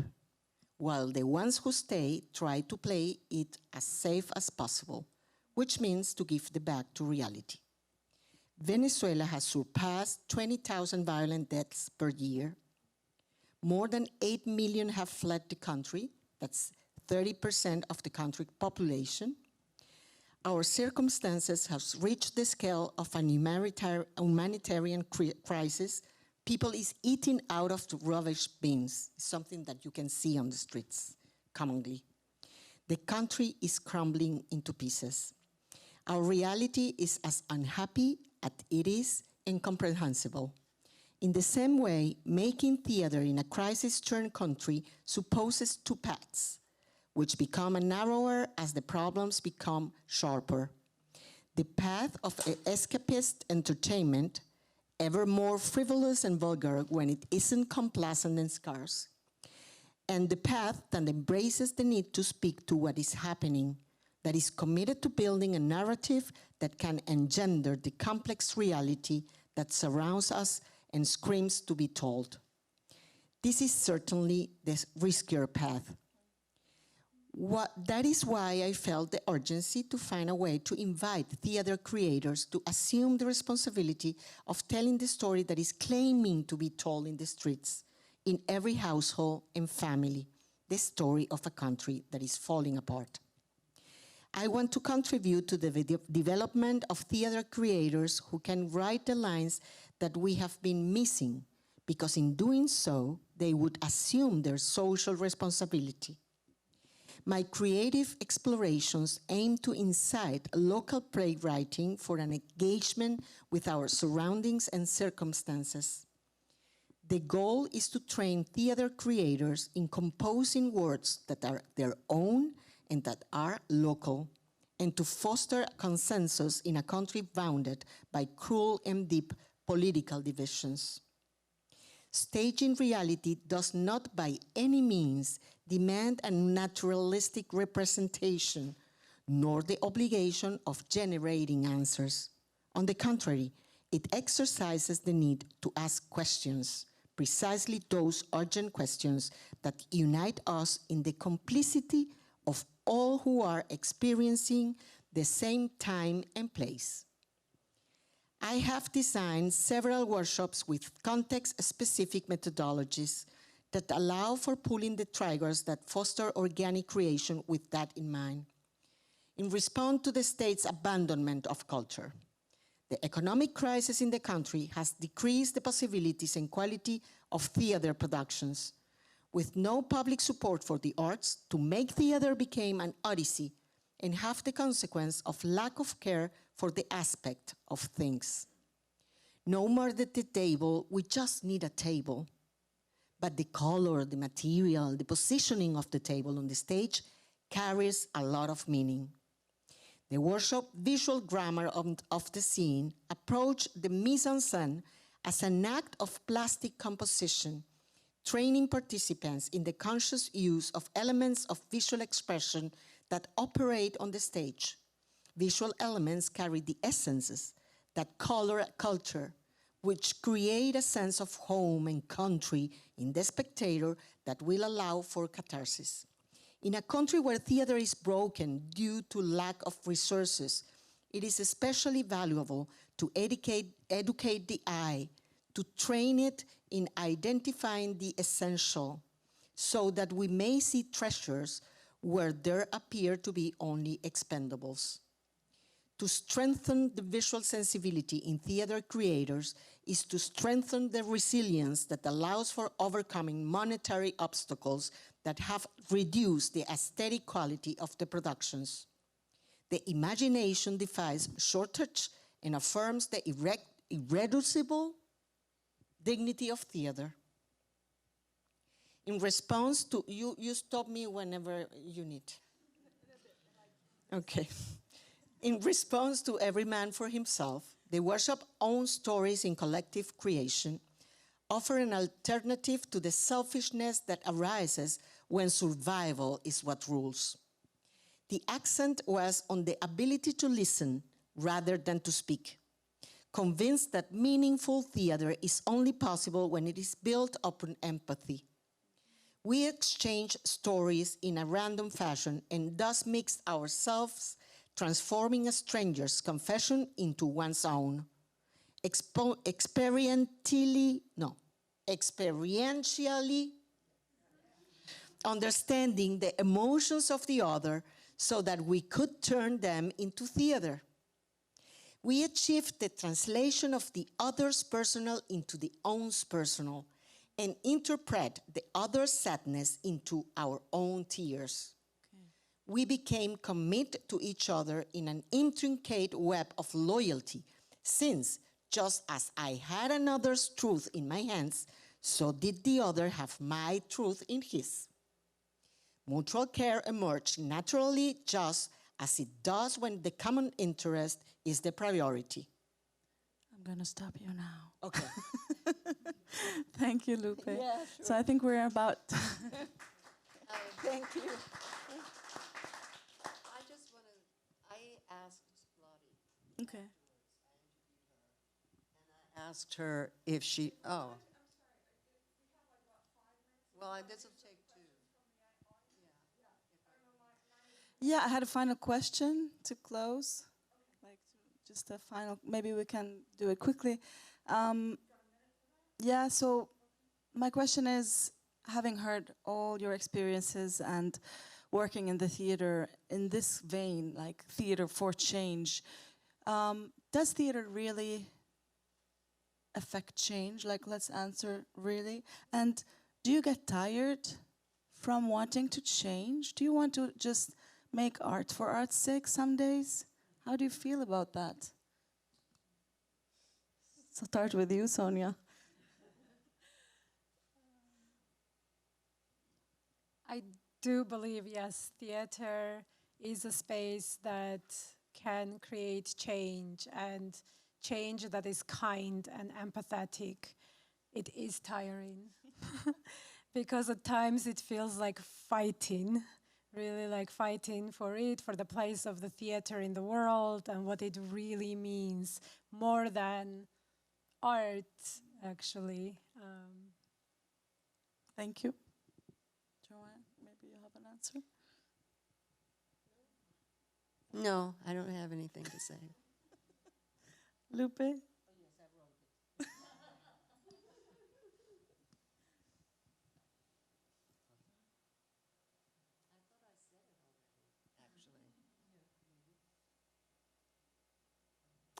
while the ones who stay try to play it as safe as possible, which means to give the back to reality. Venezuela has surpassed 20,000 violent deaths per year. More than 8 million have fled the country. That's 30% of the country population. Our circumstances have reached the scale of an humanitarian crisis. People is eating out of the rubbish bins, something that you can see on the streets commonly. The country is crumbling into pieces. Our reality is as unhappy as it is incomprehensible. In the same way, making theater in a crisis-torn country supposes two paths, which become narrower as the problems become sharper. The path of escapist entertainment, ever more frivolous and vulgar when it isn't complacent and scarce, and the path that embraces the need to speak to what is happening, that is committed to building a narrative that can engender the complex reality that surrounds us and screams to be told. This is certainly the riskier path. That is why I felt the urgency to find a way to invite theater creators to assume the responsibility of telling the story that is claiming to be told in the streets, in every household and family, the story of a country that is falling apart. I want to contribute to the development of theater creators who can write the lines that we have been missing, because in doing so, they would assume their social responsibility. My creative explorations aim to incite local playwriting for an engagement with our surroundings and circumstances. The goal is to train theater creators in composing words that are their own and that are local, and to foster consensus in a country bounded by cruel and deep political divisions. Staging reality does not by any means demand a naturalistic representation, nor the obligation of generating answers. On the contrary, it exercises the need to ask questions, precisely those urgent questions that unite us in the complicity of all who are experiencing the same time and place. I have designed several workshops with context-specific methodologies that allow for pulling the triggers that foster organic creation with that in mind. In response to the state's abandonment of culture, the economic crisis in the country has decreased the possibilities and quality of theater productions. With no public support for the arts, to make theater became an odyssey and have the consequence of lack of care for the aspect of things. No more than the table, we just need a table. But the color, the material, the positioning of the table on the stage carries a lot of meaning. The workshop Visual Grammar of the Scene approached the mise-en-scène as an act of plastic composition, training participants in the conscious use of elements of visual expression that operate on the stage. Visual elements carry the essences that color culture, which create a sense of home and country in the spectator that will allow for catharsis. In a country where theater is broken due to lack of resources, it is especially valuable to educate the eye, to train it in identifying the essential so that we may see treasures where there appear to be only expendables. To strengthen the visual sensibility in theater creators is to strengthen the resilience that allows for overcoming monetary obstacles that have reduced the aesthetic quality of the productions. The imagination defies shortage and affirms the irreducible dignity of theater. In response to, you stop me whenever you need. Okay. In response to every man for himself, the workshop owns stories in collective creation, offer an alternative to the selfishness that arises when survival is what rules. The accent was on the ability to listen rather than to speak, convinced that meaningful theater is only possible when it is built upon empathy. We exchange stories in a random fashion and thus mix ourselves, transforming a stranger's confession into one's own. Experientially understanding the emotions of the other so that we could turn them into theater. We achieved the translation of the other's personal into the own's personal and interpret the other's sadness into our own tears. Okay. We became committed to each other in an intricate web of loyalty, since just as I had another's truth in my hands, so did the other have my truth in his. Mutual care emerged naturally, just as it does when the common interest is the priority. I'm going to stop you now. Okay. Thank you, Lupe. Yeah, sure. So I think we're about... Thank you. I just want to, I asked Lottie, Okay. and I asked her if she, oh. Well, this will take two. Yeah, I had a final question to close. Like, just a final, maybe we can do it quickly. Yeah, so my question is, having heard all your experiences and working in the theater in this vein, like theater for change, does theater really affect change? Like, let's answer really. And do you get tired from wanting to change? Do you want to just make art for art's sake some days? How do you feel about that? So start with you, Sonya. I do believe, yes, theater is a space that can create change, and change that is kind and empathetic. It is tiring because at times it feels like fighting, really like fighting for it, for the place of the theater in the world and what it really means, more than art, actually. Thank you. Joanne, maybe you have an answer? No, I don't have anything to say. Lupe?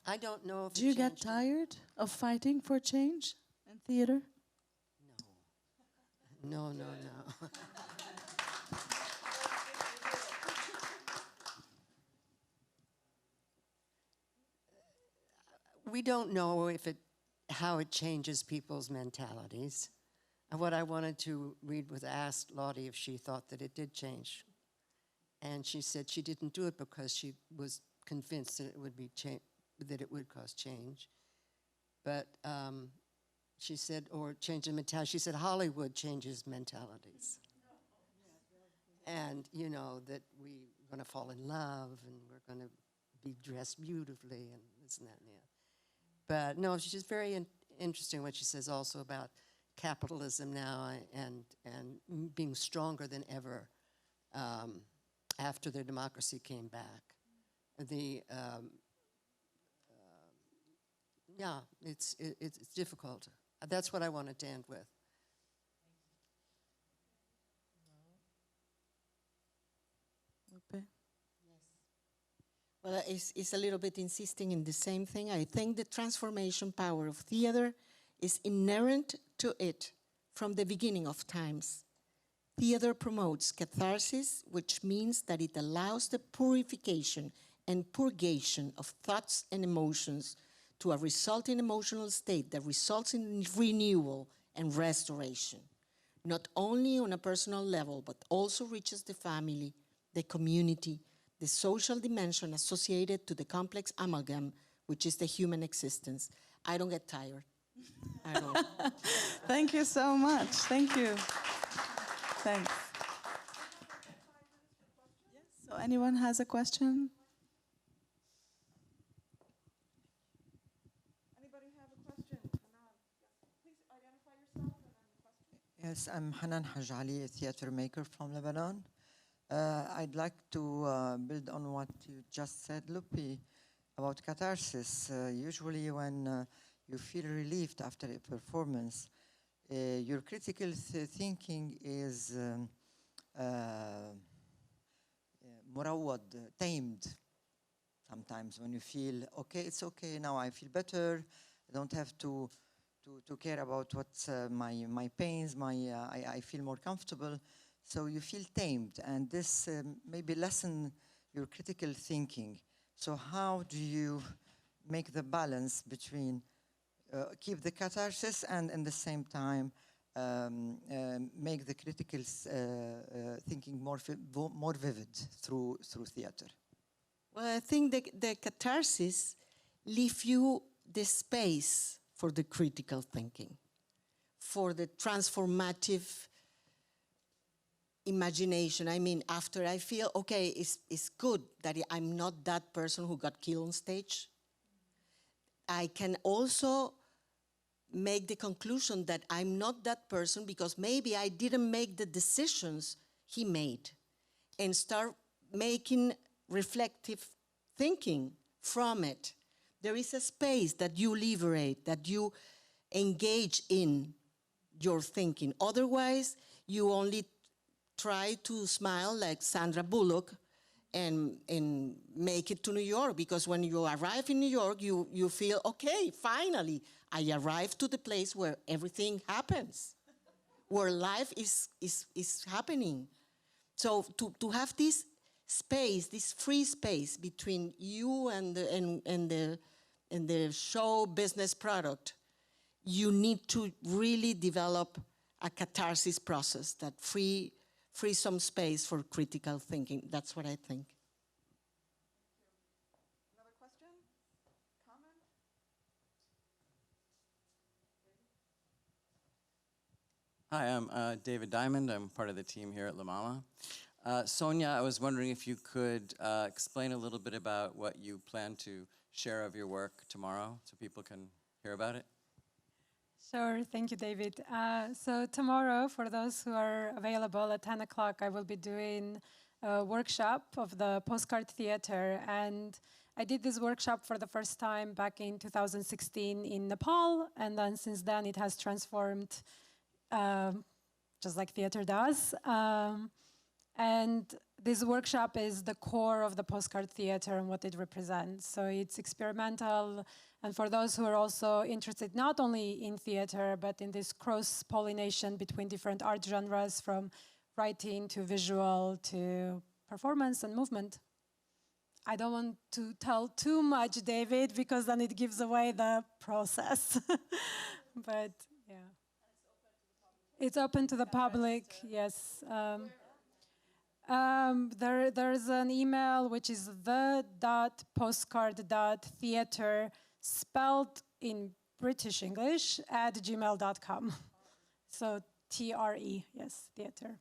I don't know if Do you get tired of fighting for change in theater? No. We don't know how it changes people's mentalities. And what I wanted to read was, asked Lottie if she thought that it did change. And she said she didn't do it because she was convinced that it would be that it would cause change. But she said, or change in mentality. She said Hollywood changes mentalities. And, you know, that we're going to fall in love and we're going to be dressed beautifully and this and that and the other. But no, she's just very interesting what she says also about capitalism now and being stronger than ever after the democracy came back. Yeah, it's difficult. That's what I wanted to end with. Okay. Well, it's a little bit insisting in the same thing. I think the transformation power of theater is inherent to it from the beginning of times. Theater promotes catharsis, which means that it allows the purification and purgation of thoughts and emotions to a resulting emotional state that results in renewal and restoration, not only on a personal level, but also reaches the family, the community, the social dimension associated to the complex amalgam, which is the human existence. I don't get tired. I don't. Thank you so much. Thank you. Thanks. Yes, so anyone has a question? Anybody have a question? Please identify yourself and then the question. Yes, I'm Hanan Hajali, a theater maker from Lebanon. I'd like to build on what you just said, Lupi, about catharsis. Usually when you feel relieved after a performance, your critical thinking is murawad, tamed. Sometimes when you feel, okay, it's okay, now I feel better, I don't have to care about what's my pains, I feel more comfortable. So you feel tamed, and this maybe lessen your critical thinking. So how do you make the balance between keep the catharsis and at the same time make the critical thinking more vivid through theater? Well, I think the catharsis leave you the space for the critical thinking, for the transformative imagination. I mean, after I feel, okay, it's good that I'm not that person who got killed on stage, I can also make the conclusion that I'm not that person because maybe I didn't make the decisions he made, and start making reflective thinking from it. There is a space that you liberate, that you engage in your thinking. Otherwise, you only try to smile like Sandra Bullock and make it to New York, because when you arrive in New York, you feel, okay, finally, I arrived to the place where everything happens, where life is happening. So to have this space, this free space between you and the show business product, you need to really develop a catharsis process that free some space for critical thinking. That's what I think. Another question? Comment? Hi, I'm David Diamond. I'm part of the team here at La Mama. Sonya, I was wondering if you could explain a little bit about what you plan to share of your work tomorrow so people can hear about it. Sure, thank you, David. So tomorrow, for those who are available at 10 o'clock, I will be doing a workshop of the postcard theater. And I did this workshop for the first time back in 2016 in Nepal. And then since then, it has transformed just like theater does. And this workshop is the core of the postcard theater and what it represents. So it's experimental. And for those who are also interested not only in theater, but in this cross-pollination between different art genres, from writing to visual to performance and movement. I don't want to tell too much, David, because then it gives away the process. But yeah. It's open to the public, yes. There's an email which is the.postcard.theater spelled in British English @gmail.com. So TRE, yes, theater.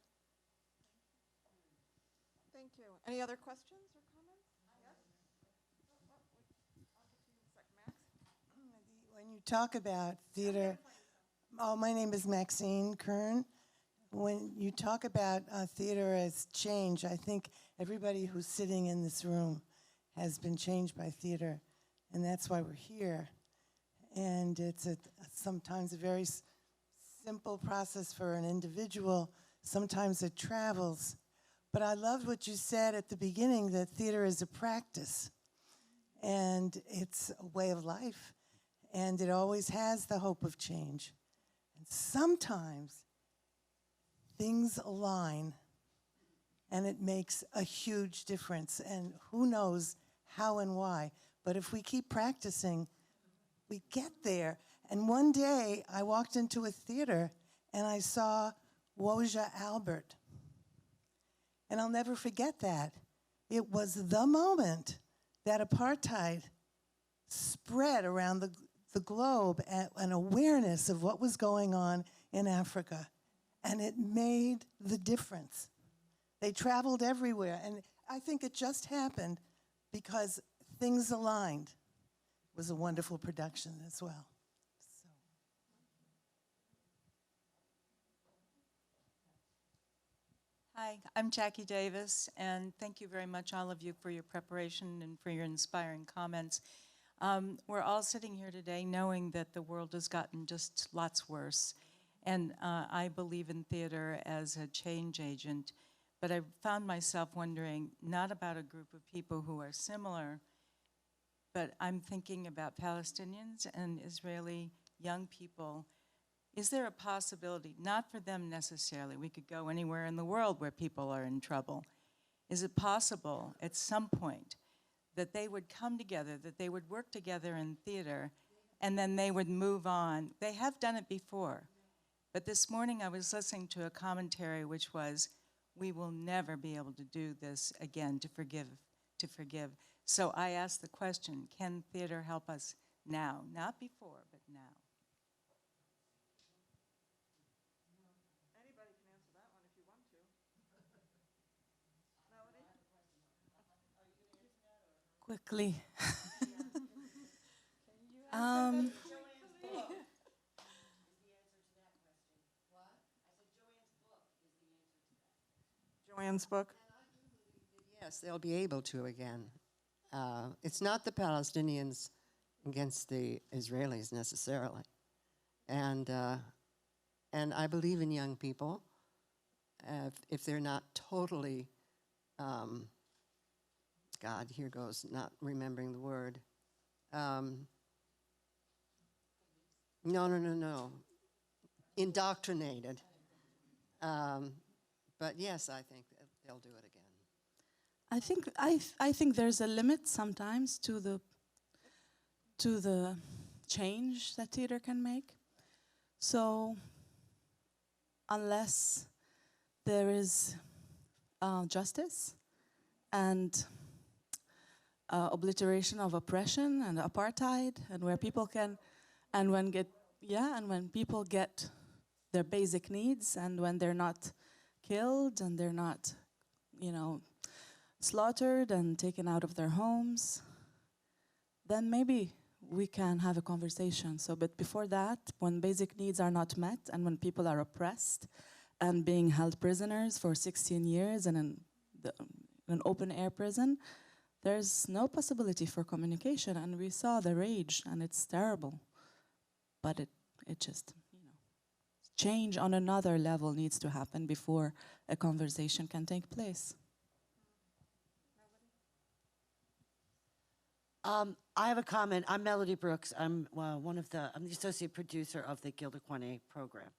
Thank you. Any other questions or comments? Yes? When you talk about theater, my name is Maxine Kern. When you talk about theater as change, I think everybody who's sitting in this room has been changed by theater, and that's why we're here. and it's sometimes a very simple process for an individual. Sometimes it travels. But I loved what you said at the beginning, that theater is a practice, and it's a way of life, and it always has the hope of change. And sometimes things align, and it makes a huge difference, and who knows how and why. But if we keep practicing, we get there. And one day, I walked into a theater, and I saw Woja Albert. And I'll never forget that. It was the moment that apartheid spread around the globe, an awareness of what was going on in Africa. And it made the difference. They traveled everywhere. And I think it just happened because things aligned. It was a wonderful production as well. Hi, I'm Jackie Davis, and thank you very much, all of you, for your preparation and for your inspiring comments. We're all sitting here today knowing that the world has gotten just lots worse, and I believe in theater as a change agent, but I found myself wondering, not about a group of people who are similar, but I'm thinking about Palestinians and Israeli young people. Is there a possibility, not for them necessarily, we could go anywhere in the world where people are in trouble. Is it possible at some point that they would come together, that they would work together in theater, and then they would move on? They have done it before. But this morning I was listening to a commentary which was, we will never be able to do this again, to forgive. So I asked the question, can theater help us now? Not before, but now. Quickly. Joanne's book? Yes, they'll be able to again. It's not the Palestinians against the Israelis necessarily. And I believe in young people, if they're not totally, God, here goes, not remembering the word. No. Indoctrinated. But yes, I think they'll do it again. I think there's a limit sometimes to the change that theater can make. So unless there is justice and obliteration of oppression and apartheid, and where people can, and when people get their basic needs, and when they're not killed and they're not, slaughtered and taken out of their homes, then maybe we can have a conversation. So, but before that, when basic needs are not met, and when people are oppressed and being held prisoners for 16 years and in an open air prison, there's no possibility for communication. And we saw the rage, and it's terrible. But it just, change on another level needs to happen before a conversation can take place. I have a comment. I'm Melody Brooks. I'm the associate producer of the Gilder Coigney program.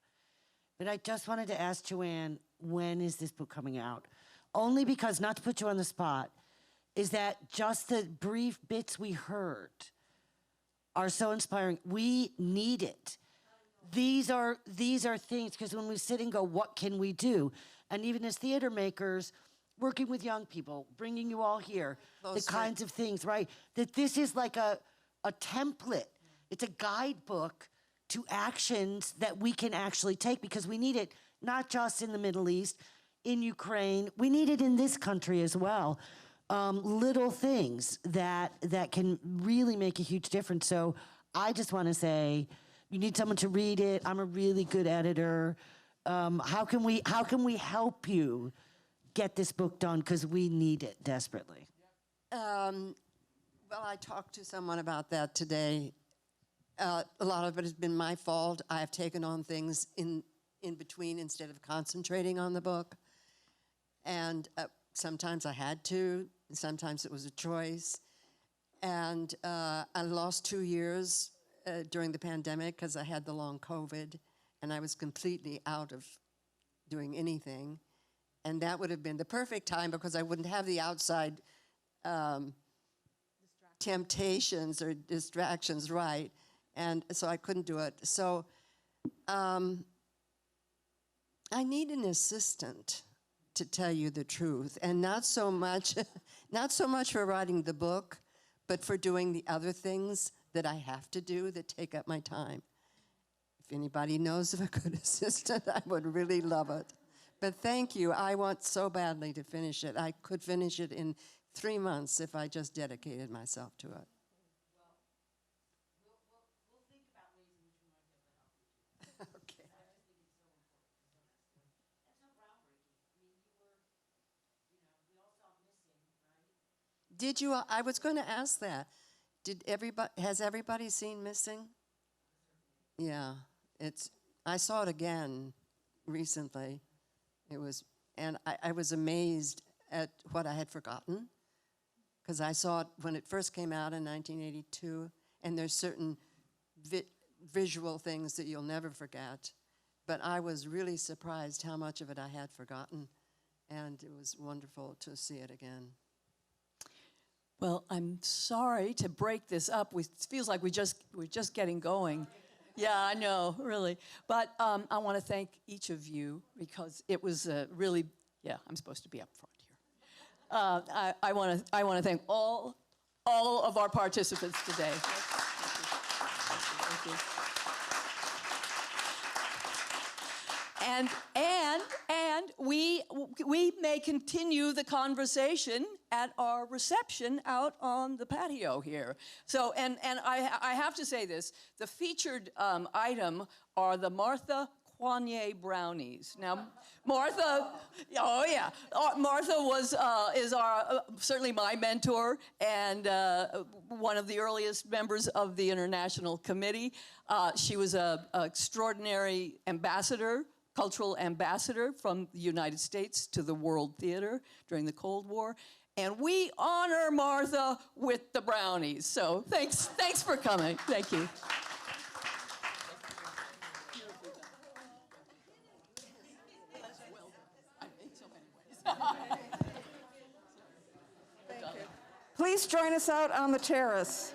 But I just wanted to ask Joanne, when is this book coming out? Only because, not to put you on the spot, is that just the brief bits we heard are so inspiring. We need it. These are things, because when we sit and go, what can we do? And even as theater makers, working with young people, bringing you all here, the kinds of things, right? That this is like a template. It's a guidebook to actions that we can actually take, because we need it not just in the Middle East, in Ukraine. We need it in this country as well. Little things that can really make a huge difference. So I just want to say, you need someone to read it. I'm a really good editor. How can we help you get this book done? Because we need it desperately. Well, I talked to someone about that today, A lot of it has been my fault. I have taken on things in between instead of concentrating on the book. And sometimes I had to, and sometimes it was a choice. And I lost 2 years during the pandemic because I had the long COVID, and I was completely out of doing anything. And that would have been the perfect time because I wouldn't have the outside temptations or distractions, right? And so I couldn't do it. So I need an assistant, to tell you the truth, and not so much for writing the book, but for doing the other things that I have to do that take up my time. If anybody knows of a good assistant, I would really love it. But thank you. I want so badly to finish it. I could finish it in 3 months if I just dedicated myself to it. We'll think about ways in which we might be able to help you. Okay. I just think it's so important. That's so groundbreaking. I mean, we all saw Missing, right? Did you? I was going to ask that. Has everybody seen Missing? Yeah, I saw it again recently. I was amazed at what I had forgotten, because I saw it when it first came out in 1982, and there's certain visual things that you'll never forget. But I was really surprised how much of it I had forgotten, and it was wonderful to see it again. Well, I'm sorry to break this up. It feels like we're just getting going. Yeah, I know, really. But I want to thank each of you because it was really, yeah, I'm supposed to be up front here. I want to thank all of our participants today. Thank you. And we may continue the conversation at our reception out on the patio here. So, and I have to say this, the featured item are the Martha Coigney brownies. Now, Martha, oh yeah, Martha is certainly my mentor and one of the earliest members of the International Committee. She was an extraordinary ambassador, cultural ambassador from the United States to the World Theater during the Cold War. And we honor Martha with the brownies. So thanks for coming. Thank you. Please join us out on the terrace.